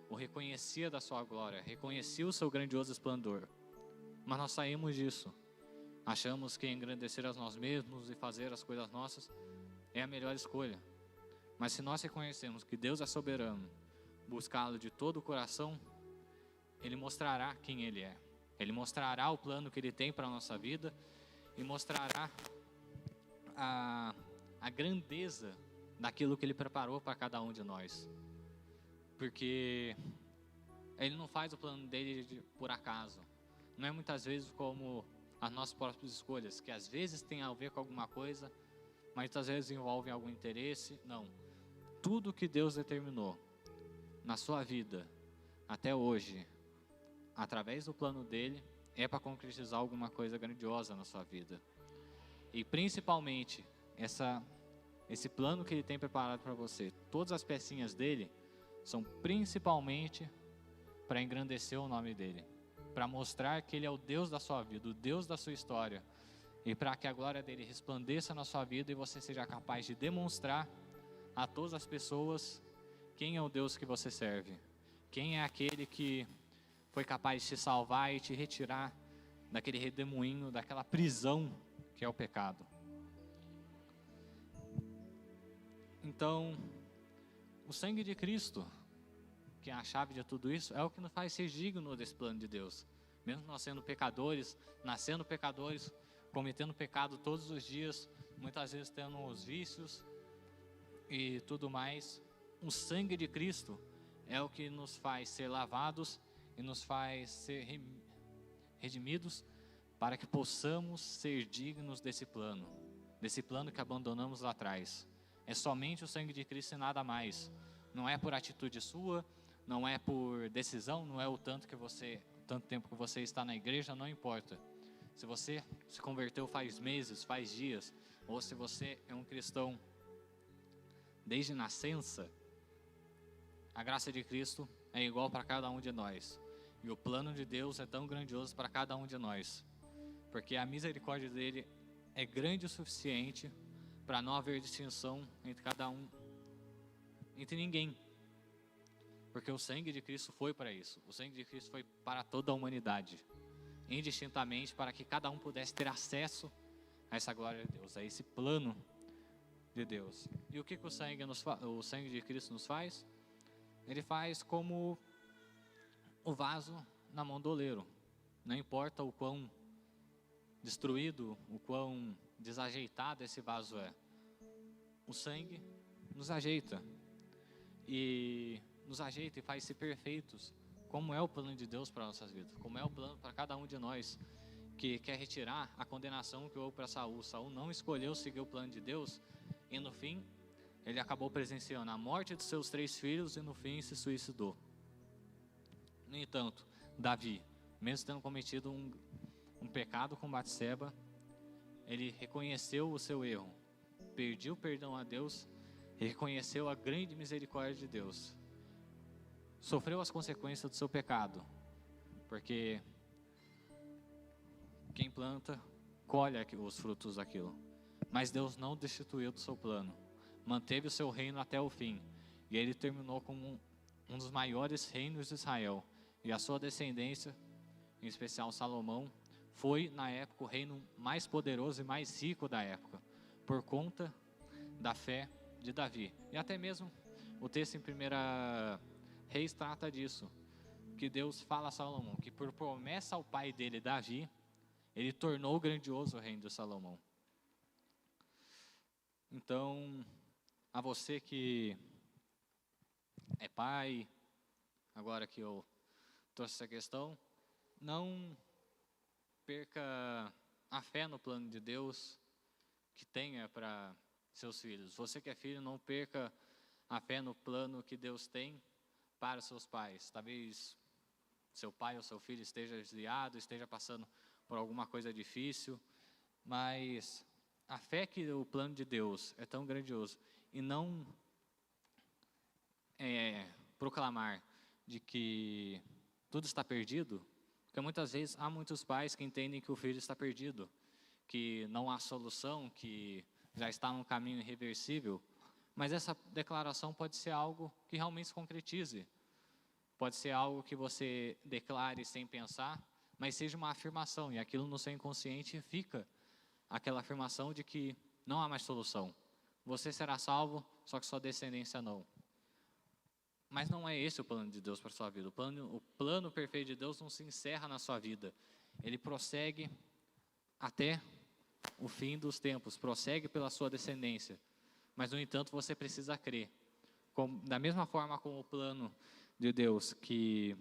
O reconhecia da sua glória, reconhecia o seu grandioso esplendor. Mas nós saímos disso. Achamos que engrandecer a nós mesmos e fazer as coisas nossas é a melhor escolha. Mas se nós reconhecemos que Deus é soberano, buscá-lo de todo o coração, Ele mostrará quem Ele é. Ele mostrará o plano que Ele tem para a nossa vida e mostrará a grandeza daquilo que Ele preparou para cada um de nós. Porque Ele não faz o plano dele por acaso. Não é muitas vezes como as nossas próprias escolhas, que às vezes tem a ver com alguma coisa, mas muitas vezes envolvem algum interesse. Não. Tudo que Deus determinou na sua vida, até hoje, através do plano dele, é para concretizar alguma coisa grandiosa na sua vida. E principalmente, esse plano que Ele tem preparado para você, todas as pecinhas dele, são principalmente para engrandecer o nome dele, para mostrar que Ele é o Deus da sua vida, o Deus da sua história, e para que a glória dele resplandeça na sua vida e você seja capaz de demonstrar a todas as pessoas quem é o Deus que você serve, quem é aquele que foi capaz de te salvar e te retirar daquele redemoinho, daquela prisão que é o pecado. Então, o sangue de Cristo, que é a chave de tudo isso, é o que nos faz ser digno desse plano de Deus. Mesmo nós sendo pecadores, nascendo pecadores, cometendo pecado todos os dias, muitas vezes tendo os vícios e tudo mais, o sangue de Cristo é o que nos faz ser lavados e nos faz ser redimidos para que possamos ser dignos desse plano que abandonamos lá atrás. É somente o sangue de Cristo e nada mais. Não é por atitude sua, não é por decisão, não é o tanto tempo que você está na igreja, não importa. Se você se converteu faz meses, faz dias, ou se você é um cristão desde nascença, a graça de Cristo é igual para cada um de nós. E o plano de Deus é tão grandioso para cada um de nós. Porque a misericórdia dele é grande o suficiente para não haver distinção entre cada um, entre ninguém. Porque o sangue de Cristo foi para isso. O sangue de Cristo foi para toda a humanidade, indistintamente, para que cada um pudesse ter acesso a essa glória de Deus, a esse plano de Deus. E o que o sangue de Cristo nos faz? Ele faz como o vaso na mão do oleiro. Não importa o quão destruído, o quão desajeitado esse vaso é, o sangue nos ajeita e faz ser perfeitos, como é o plano de Deus para nossas vidas, como é o plano para cada um de nós que quer retirar a condenação que houve para Saul. Saul não escolheu seguir o plano de Deus e no fim ele acabou presenciando a morte de seus 3 filhos e no fim se suicidou. No entanto, Davi, mesmo tendo cometido um pecado com Batseba, ele reconheceu o seu erro, pediu perdão a Deus e reconheceu a grande misericórdia de Deus. Sofreu as consequências do seu pecado, porque quem planta, colhe os frutos daquilo. Mas Deus não destituiu do seu plano, manteve o seu reino até o fim, e ele terminou como um dos maiores reinos de Israel, e a sua descendência, em especial Salomão, foi na época o reino mais poderoso e mais rico da época, por conta da fé de Davi. E até mesmo o texto em 1 Reis trata disso, que Deus fala a Salomão, que por promessa ao pai dele, Davi, Ele tornou grandioso o reino de Salomão. Então, a você que é pai, agora que eu trouxe essa questão, não perca a fé no plano de Deus que tenha para seus filhos. Você que é filho, não perca a fé no plano que Deus tem para seus pais. Talvez seu pai ou seu filho esteja desviado, esteja passando por alguma coisa difícil, mas a fé que o plano de Deus é tão grandioso e não proclamar de que tudo está perdido, porque muitas vezes há muitos pais que entendem que o filho está perdido, que não há solução, que já está num caminho irreversível, mas essa declaração pode ser algo que realmente se concretize, pode ser algo que você declare sem pensar, mas seja uma afirmação, e aquilo no seu inconsciente fica aquela afirmação de que não há mais solução. Você será salvo, só que sua descendência não. Mas não é esse o plano de Deus para a sua vida. O plano perfeito de Deus não se encerra na sua vida. Ele prossegue até o fim dos tempos, prossegue pela sua descendência. Mas, no entanto, você precisa crer. Da mesma forma como o plano de Deus que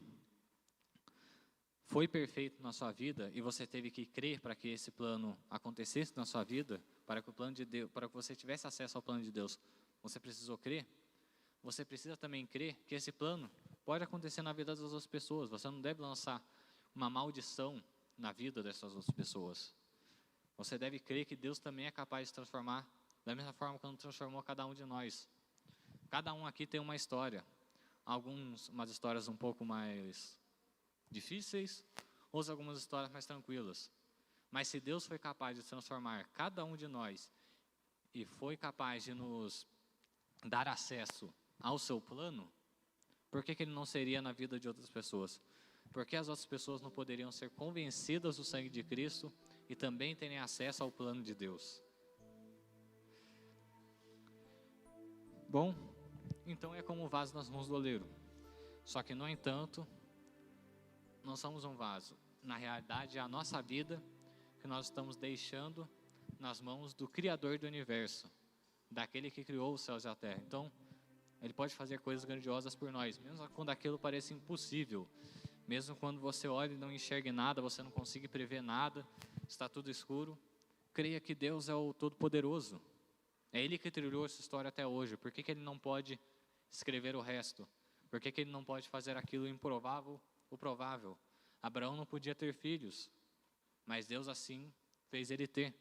foi perfeito na sua vida e você teve que crer para que esse plano acontecesse na sua vida, para que o plano de Deus, para que você tivesse acesso ao plano de Deus, você precisou crer. Você precisa também crer que esse plano pode acontecer na vida das outras pessoas. Você não deve lançar uma maldição na vida dessas outras pessoas. Você deve crer que Deus também é capaz de transformar da mesma forma como transformou cada um de nós. Cada um aqui tem uma história. Umas histórias um pouco mais difíceis, ou algumas histórias mais tranquilas. Mas se Deus foi capaz de transformar cada um de nós e foi capaz de nos dar acesso ao seu plano, por que Ele não seria na vida de outras pessoas? Por que as outras pessoas não poderiam ser convencidas do sangue de Cristo e também terem acesso ao plano de Deus? Bom, então é como um vaso nas mãos do oleiro. Só que, no entanto, não somos um vaso. Na realidade, é a nossa vida que nós estamos deixando nas mãos do Criador do universo, daquele que criou os céus e a terra. Então, Ele pode fazer coisas grandiosas por nós, mesmo quando aquilo parece impossível, mesmo quando você olha e não enxergue nada, você não consiga prever nada, está tudo escuro. Creia que Deus é o Todo-Poderoso. É Ele que trilhou essa história até hoje. Por que Ele não pode escrever o resto? Por que Ele não pode fazer aquilo improvável, o provável? Abraão não podia ter filhos, mas Deus assim fez ele ter.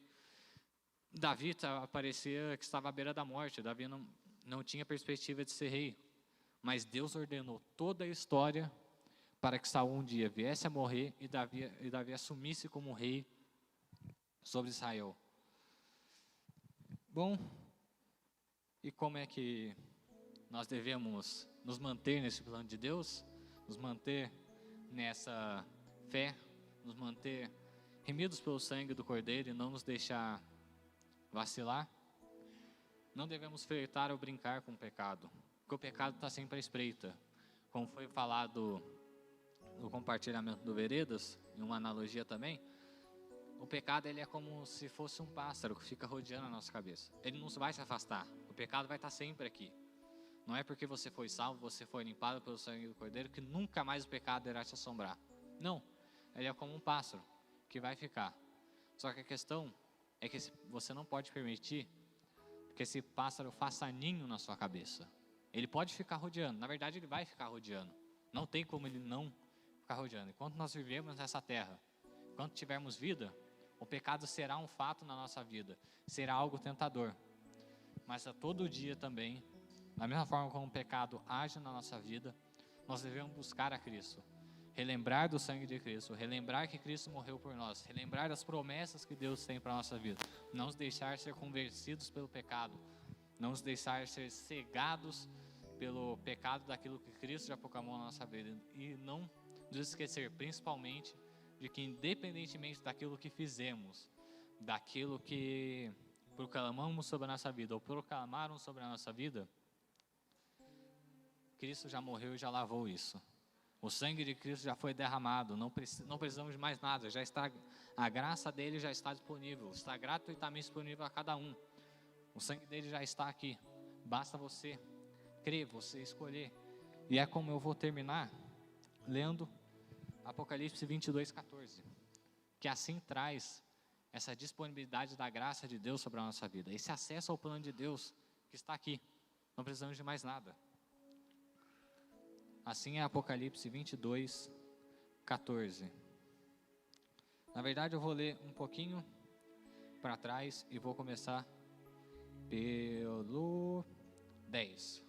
Davi parecia que estava à beira da morte. Davi não tinha perspectiva de ser rei, mas Deus ordenou toda a história para que Saul um dia viesse a morrer e Davi assumisse como rei sobre Israel. Bom, e como é que nós devemos nos manter nesse plano de Deus? Nos manter nessa fé, nos manter remidos pelo sangue do Cordeiro e não nos deixar vacilar? Não devemos flertar ou brincar com o pecado, porque o pecado está sempre à espreita. Como foi falado no compartilhamento do Veredas, em uma analogia também, o pecado ele é como se fosse um pássaro que fica rodeando a nossa cabeça. Ele não vai se afastar, o pecado vai estar sempre aqui. Não é porque você foi salvo, você foi limpado pelo sangue do Cordeiro, que nunca mais o pecado irá te assombrar. Não, ele é como um pássaro que vai ficar. Só que a questão é que você não pode permitir que esse pássaro faça ninho na sua cabeça. Ele pode ficar rodeando, na verdade ele vai ficar rodeando. Não tem como ele não ficar rodeando. Enquanto nós vivemos nessa terra, enquanto tivermos vida, o pecado será um fato na nossa vida, será algo tentador. Mas a todo dia também, da mesma forma como o pecado age na nossa vida, nós devemos buscar a Cristo, relembrar do sangue de Cristo, relembrar que Cristo morreu por nós, relembrar das promessas que Deus tem para a nossa vida, não nos deixar ser convencidos pelo pecado, não nos deixar ser cegados pelo pecado daquilo que Cristo já proclamou na nossa vida, e não nos esquecer principalmente de que, independentemente daquilo que fizemos, daquilo que proclamamos sobre a nossa vida ou proclamaram sobre a nossa vida, Cristo já morreu e já lavou isso. O sangue de Cristo já foi derramado, não precisamos de mais nada, já está, a graça dele já está disponível, está gratuitamente disponível a cada um. O sangue dele já está aqui, basta você crer, você escolher. E é como eu vou terminar lendo Apocalipse 22:14, que assim traz essa disponibilidade da graça de Deus sobre a nossa vida, esse acesso ao plano de Deus que está aqui, não precisamos de mais nada. Assim é Apocalipse 22:14. Na verdade eu vou ler um pouquinho para trás e vou começar pelo 10.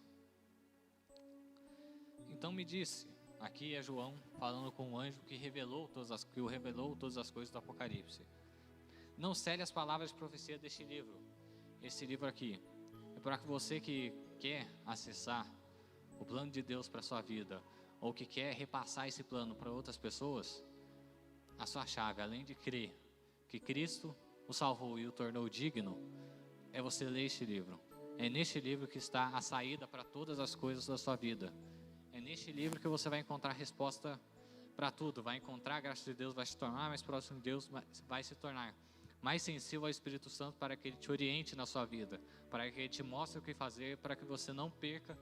Então me disse, aqui é João falando com o anjo que o revelou todas as coisas do Apocalipse. Não cele as palavras de profecia deste livro. Esse livro aqui é para que você que quer acessar o plano de Deus para a sua vida, ou que quer repassar esse plano para outras pessoas, a sua chave, além de crer que Cristo o salvou e o tornou digno, é você ler este livro. É neste livro que está a saída para todas as coisas da sua vida. É neste livro que você vai encontrar resposta para tudo, vai encontrar a graça de Deus, vai se tornar mais próximo de Deus, vai se tornar mais sensível ao Espírito Santo para que Ele te oriente na sua vida, para que Ele te mostre o que fazer, para que você não perca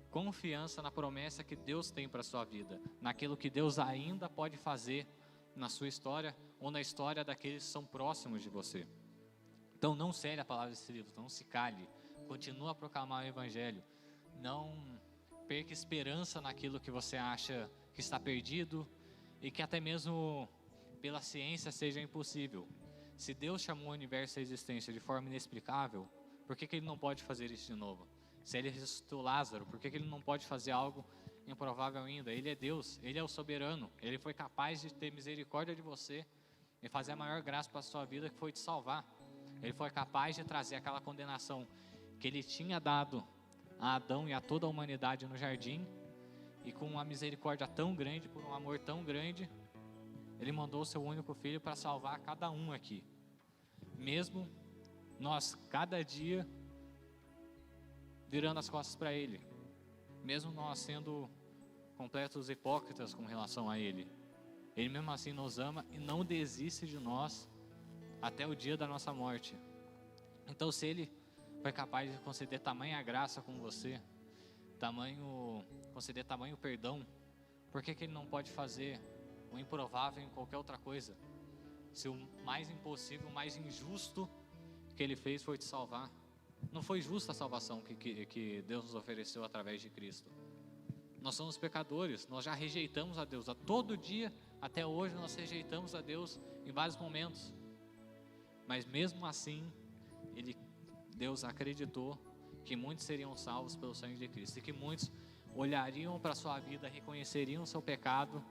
confiança na promessa que Deus tem para a sua vida, naquilo que Deus ainda pode fazer na sua história ou na história daqueles que são próximos de você. Então não cele a palavra desse livro, não se cale, continua a proclamar o Evangelho, não perca esperança naquilo que você acha que está perdido e que até mesmo pela ciência seja impossível. Se Deus chamou o universo à existência de forma inexplicável, por que Ele não pode fazer isso de novo? Se Ele ressuscitou Lázaro, por que Ele não pode fazer algo improvável ainda? Ele é Deus, Ele é o soberano, Ele foi capaz de ter misericórdia de você e fazer a maior graça para a sua vida, que foi te salvar. Ele foi capaz de trazer aquela condenação que Ele tinha dado a Adão e a toda a humanidade no jardim, e com uma misericórdia tão grande, por um amor tão grande, Ele mandou o seu único filho para salvar cada um aqui. Mesmo nós, cada dia, virando as costas para Ele, mesmo nós sendo completos hipócritas com relação a Ele, Ele mesmo assim nos ama e não desiste de nós até o dia da nossa morte. Então, se Ele foi capaz de conceder tamanha graça com você, conceder tamanho perdão, por que Ele não pode fazer o improvável em qualquer outra coisa? Se o mais impossível, o mais injusto que Ele fez foi te salvar, não foi justa a salvação que Deus nos ofereceu através de Cristo. Nós somos pecadores, nós já rejeitamos a Deus, a todo dia, até hoje nós rejeitamos a Deus em vários momentos, mas mesmo assim, Deus acreditou que muitos seriam salvos pelo sangue de Cristo, e que muitos olhariam para a sua vida, reconheceriam o seu pecado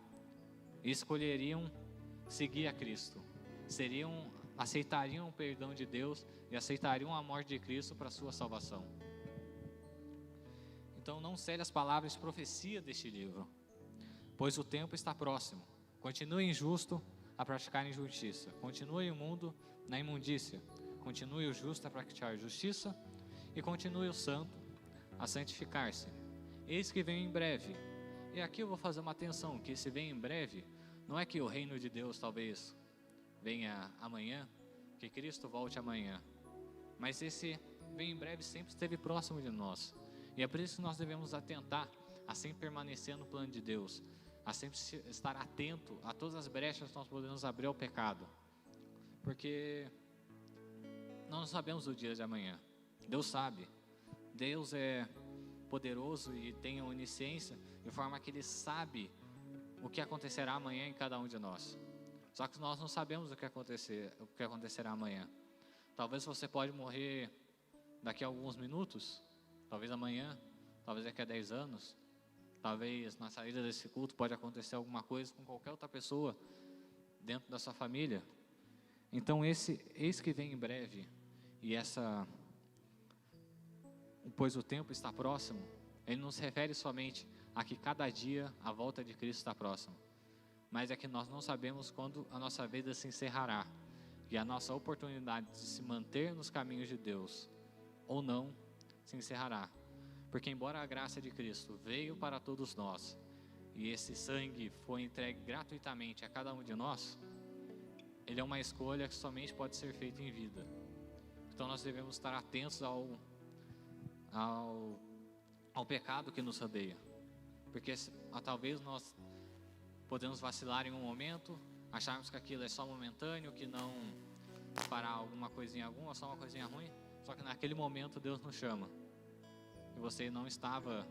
e escolheriam seguir a Cristo, aceitariam o perdão de Deus e aceitariam a morte de Cristo para a sua salvação. Então não cele as palavras de profecia deste livro, pois o tempo está próximo. Continue injusto a praticar injustiça, continue imundo na imundícia, continue o justo a praticar justiça, e continue o santo a santificar-se. Eis que venho em breve. E aqui eu vou fazer uma atenção, que esse vem em breve, não é que o reino de Deus talvez venha amanhã, que Cristo volte amanhã, mas esse vem em breve sempre esteve próximo de nós, e é por isso que nós devemos atentar a sempre permanecer no plano de Deus, a sempre estar atento a todas as brechas que nós podemos abrir ao pecado, porque não sabemos o dia de amanhã. Deus sabe, Deus é poderoso e tem a onisciência, de forma que Ele sabe o que acontecerá amanhã em cada um de nós. Só que nós não sabemos o que acontecerá amanhã. Talvez você pode morrer daqui a alguns minutos, talvez amanhã, talvez daqui a 10 anos, talvez na saída desse culto pode acontecer alguma coisa com qualquer outra pessoa dentro da sua família. Então eis que vem em breve, e pois o tempo está próximo, ele não se refere somente a que cada dia a volta de Cristo está próxima, mas é que nós não sabemos quando a nossa vida se encerrará, e a nossa oportunidade de se manter nos caminhos de Deus ou não se encerrará, porque embora a graça de Cristo veio para todos nós, e esse sangue foi entregue gratuitamente a cada um de nós, ele é uma escolha que somente pode ser feita em vida. Então nós devemos estar atentos ao pecado que nos rodeia, porque talvez nós podemos vacilar em um momento, acharmos que aquilo é só momentâneo, que não fará alguma coisinha alguma, só uma coisinha ruim, só que naquele momento Deus nos chama, e você não estava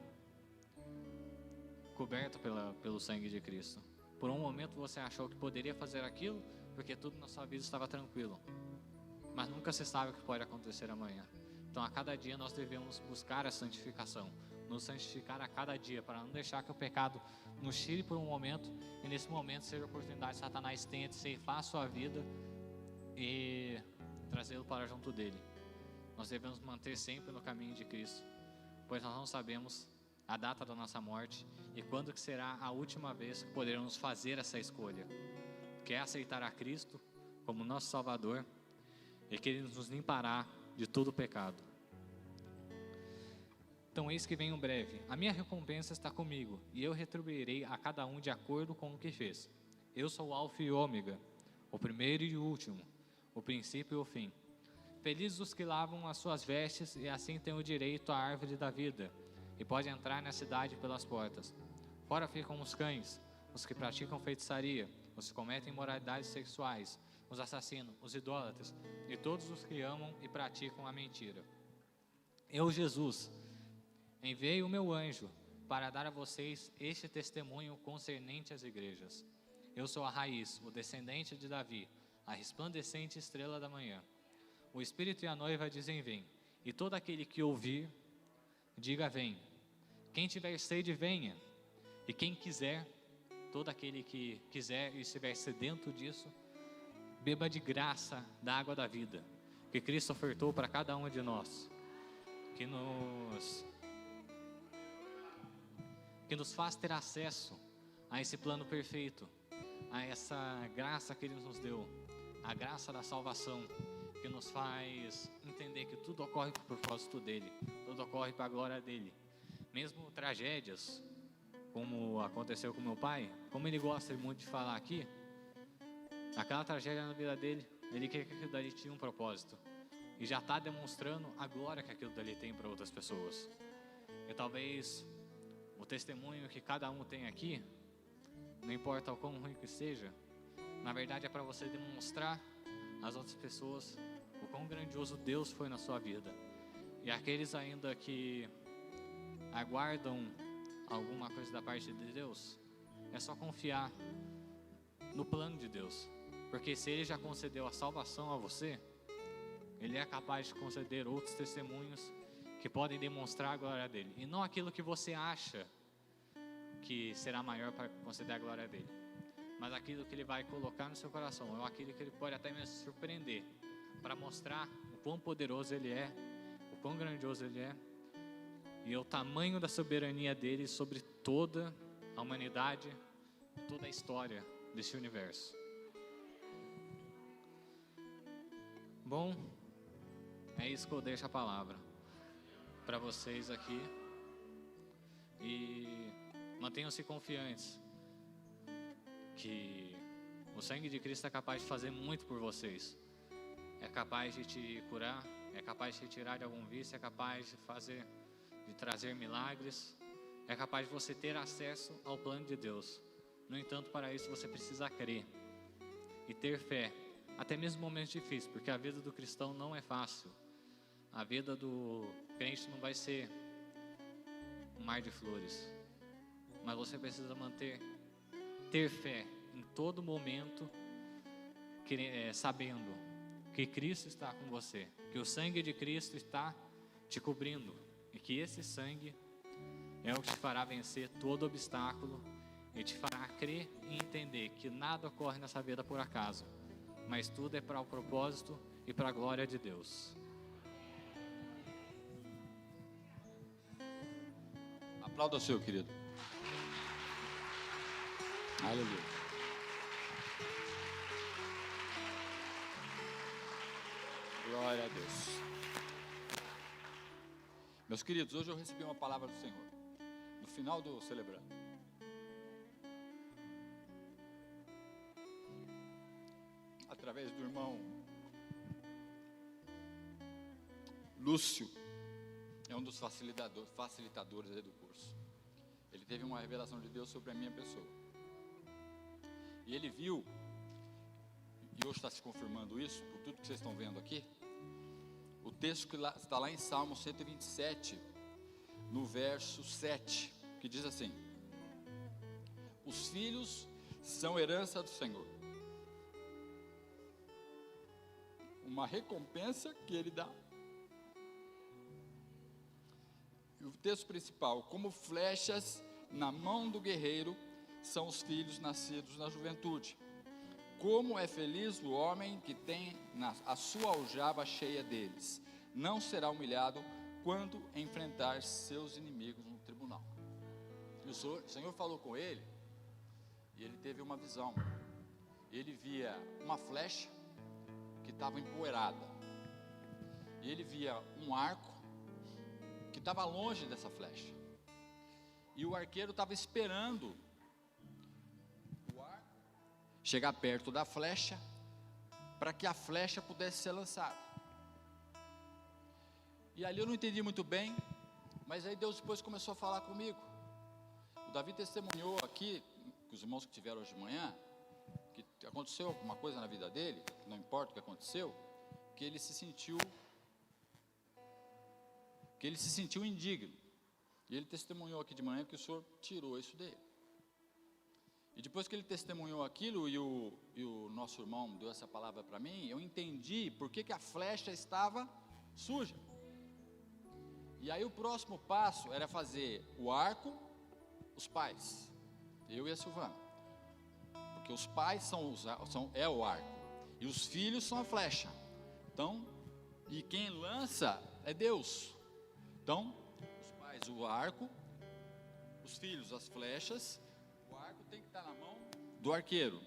coberto pelo sangue de Cristo. Por um momento você achou que poderia fazer aquilo, porque tudo na sua vida estava tranquilo, mas nunca se sabe o que pode acontecer amanhã. Então a cada dia nós devemos buscar a santificação, nos santificar a cada dia, para não deixar que o pecado nos tire por um momento, e nesse momento seja a oportunidade de Satanás tente ceifar a sua vida e trazê-lo para junto dele. Nós devemos manter sempre no caminho de Cristo, pois nós não sabemos a data da nossa morte e quando que será a última vez que poderemos fazer essa escolha, que é aceitar a Cristo como nosso Salvador e que Ele nos limpará de todo o pecado. Então eis que venho breve, a minha recompensa está comigo, e eu retribuirei a cada um de acordo com o que fez. Eu sou o Alfa e Ômega, o primeiro e o último, o princípio e o fim. Felizes os que lavam as suas vestes, e assim têm o direito à árvore da vida, e podem entrar na cidade pelas portas. Fora ficam os cães, os que praticam feitiçaria, os que cometem imoralidades sexuais, os assassinos, os idólatras, e todos os que amam e praticam a mentira. Eu, Jesus, enviei o meu anjo para dar a vocês este testemunho concernente às igrejas. Eu sou a raiz, o descendente de Davi, a resplandecente estrela da manhã. O Espírito e a noiva dizem vem, e todo aquele que ouvir, diga vem. Quem tiver sede, venha, e quem quiser, todo aquele que quiser e estiver sedento disso, beba de graça da água da vida, que Cristo ofertou para cada um de nós, que nos faz ter acesso a esse plano perfeito, a essa graça que Ele nos deu, a graça da salvação, que nos faz entender que tudo ocorre por propósito dEle, tudo ocorre para a glória dEle. Mesmo tragédias, como aconteceu com meu pai, como ele gosta muito de falar aqui, aquela tragédia na vida dele, ele quer que aquilo dali tinha um propósito, e já está demonstrando a glória que aquilo dali tem para outras pessoas. E talvez o testemunho que cada um tem aqui, não importa o quão ruim que seja, na verdade é para você demonstrar às outras pessoas o quão grandioso Deus foi na sua vida. E aqueles ainda que aguardam alguma coisa da parte de Deus, é só confiar no plano de Deus, porque se Ele já concedeu a salvação a você, Ele é capaz de conceder outros testemunhos que podem demonstrar a glória dEle, e não aquilo que você acha que será maior para conceder a glória dEle, mas aquilo que Ele vai colocar no seu coração, ou aquilo que Ele pode até mesmo surpreender, para mostrar o quão poderoso Ele é, o quão grandioso Ele é, e o tamanho da soberania dEle sobre toda a humanidade, toda a história desse universo. Bom, é isso que eu deixo a palavra para vocês aqui, e mantenham-se confiantes que o sangue de Cristo é capaz de fazer muito por vocês, é capaz de te curar, é capaz de te tirar de algum vício, é capaz de trazer milagres, é capaz de você ter acesso ao plano de Deus. No entanto, para isso você precisa crer e ter fé, até mesmo em momentos difíceis, porque a vida do cristão não é fácil. A vida do crente não vai ser um mar de flores, mas você precisa ter fé em todo momento, sabendo que Cristo está com você, que o sangue de Cristo está te cobrindo, e que esse sangue é o que te fará vencer todo obstáculo e te fará crer e entender que nada ocorre nessa vida por acaso, mas tudo é para o propósito e para a glória de Deus. Aplauda o seu, querido. Aleluia. Glória a Deus. Meus queridos, hoje eu recebi uma palavra do Senhor, no final do Celebrando. através do irmão Lúcio, é um dos facilitadores aí do curso. Ele teve uma revelação de Deus sobre a minha pessoa. E ele viu, e hoje está se confirmando isso, por tudo que vocês estão vendo aqui, o texto que está lá em Salmo 127, no verso 7, que diz assim: os filhos são herança do Senhor, uma recompensa que Ele dá. E o texto principal: como flechas na mão do guerreiro são os filhos nascidos na juventude. Como é feliz o homem que tem a sua aljava cheia deles. Não será humilhado quando enfrentar seus inimigos no tribunal. E o Senhor falou com ele, e ele teve uma visão. Ele via uma flecha que estava empoeirada, e ele via um arco que estava longe dessa flecha, e o arqueiro estava esperando o arco chegar perto da flecha, para que a flecha pudesse ser lançada. E ali eu não entendi muito bem, mas aí Deus depois começou a falar comigo. O Davi testemunhou aqui, com os irmãos que tiveram hoje de manhã, que aconteceu alguma coisa na vida dele, não importa o que aconteceu, que ele se sentiu indigno. E ele testemunhou aqui de manhã que o Senhor tirou isso dele. E depois que ele testemunhou aquilo, e o nosso irmão deu essa palavra para mim, eu entendi por que a flecha estava suja. E aí o próximo passo era fazer o arco, os pais, eu e a Silvana, porque os pais é o arco, e os filhos são a flecha. Então, e quem lança é Deus. Então, os pais o arco, os filhos as flechas, o arco tem que estar na mão do arqueiro.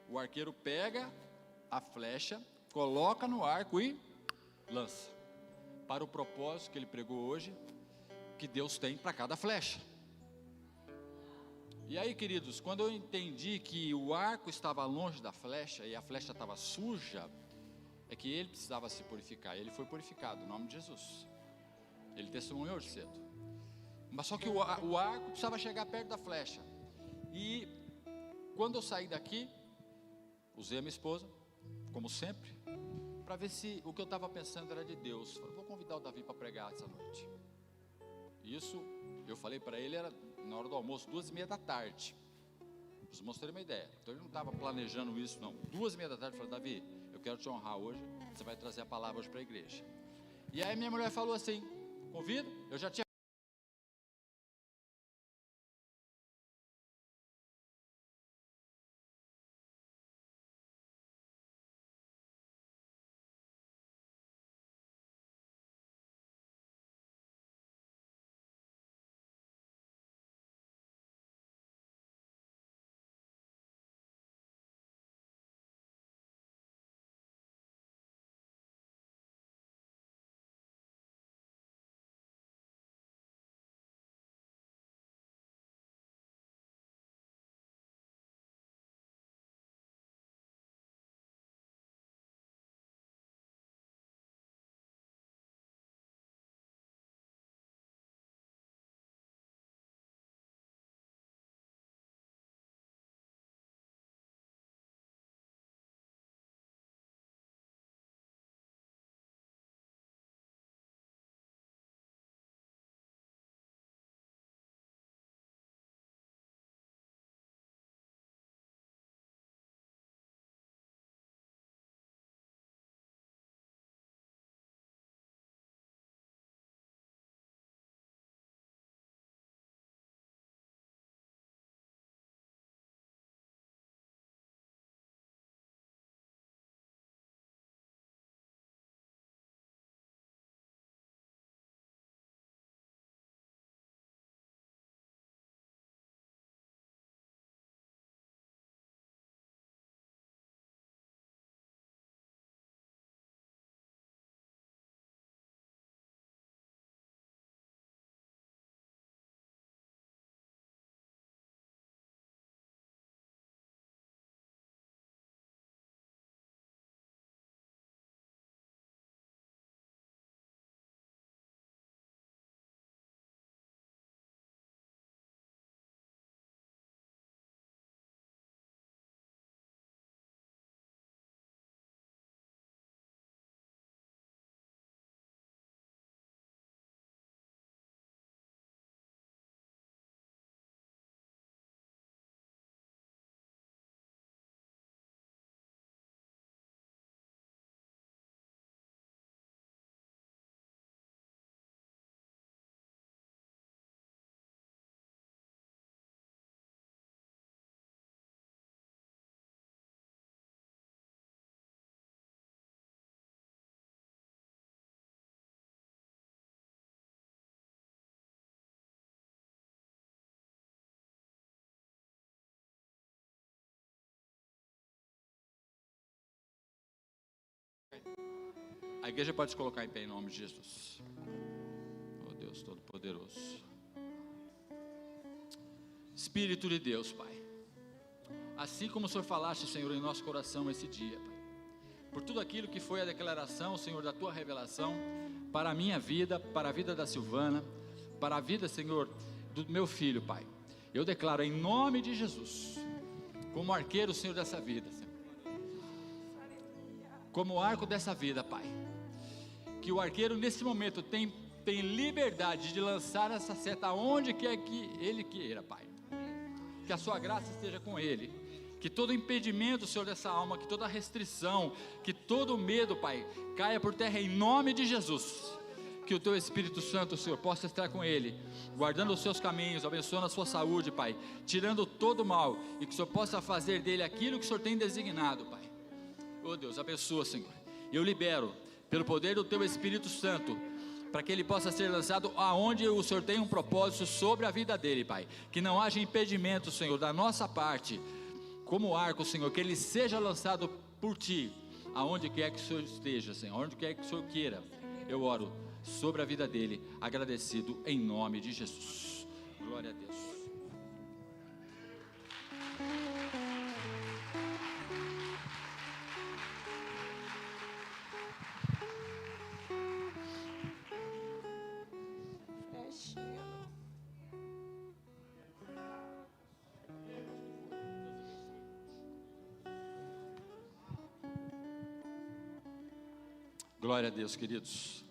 O arqueiro pega a flecha, coloca no arco e lança, para o propósito que ele pregou hoje, que Deus tem para cada flecha. E aí, queridos, quando eu entendi que o arco estava longe da flecha e a flecha estava suja, é que ele precisava se purificar. Ele foi purificado, no nome de Jesus. Ele testemunhou hoje cedo. Mas só que o arco precisava chegar perto da flecha. E quando eu saí daqui, usei a minha esposa, como sempre, para ver se o que eu estava pensando era de Deus. Falei, vou convidar o Davi para pregar essa noite. Isso, eu falei para ele, era na hora do almoço, 2:30 da tarde. Para os irmãos terem uma ideia. Então ele não estava planejando isso, não. 2:30 da tarde, eu falei, Davi, eu quero te honrar hoje, você vai trazer a palavra hoje para a igreja. E aí minha mulher falou assim, convida, eu já tinha Pai. A igreja pode se colocar em pé em nome de Jesus. Oh Deus Todo-Poderoso. Espírito de Deus, Pai. Assim como o Senhor falaste, Senhor, em nosso coração esse dia, Pai. Por tudo aquilo que foi a declaração, Senhor, da Tua revelação, para a minha vida, para a vida da Silvana, para a vida, Senhor, do meu filho, Pai. Eu declaro em nome de Jesus, como arqueiro, Senhor, dessa vida, Senhor. Como arco dessa vida, Pai. Que o arqueiro nesse momento tem liberdade de lançar essa seta aonde quer que ele queira, Pai. Que a sua graça esteja com ele. Que todo impedimento, Senhor, dessa alma, que toda restrição, que todo medo, Pai, caia por terra em nome de Jesus. Que o Teu Espírito Santo, Senhor, possa estar com ele, guardando os seus caminhos, abençoando a sua saúde, Pai, tirando todo o mal, e que o Senhor possa fazer dele aquilo que o Senhor tem designado, Pai. Oh Deus, abençoa, Senhor. Eu libero, pelo poder do Teu Espírito Santo, para que ele possa ser lançado aonde o Senhor tem um propósito sobre a vida dele, Pai. Que não haja impedimento, Senhor, da nossa parte, como arco, Senhor, que ele seja lançado por Ti, aonde quer que o Senhor esteja, Senhor, aonde quer que o Senhor queira. Eu oro sobre a vida dele, agradecido em nome de Jesus. Glória a Deus. Glória a Deus, queridos.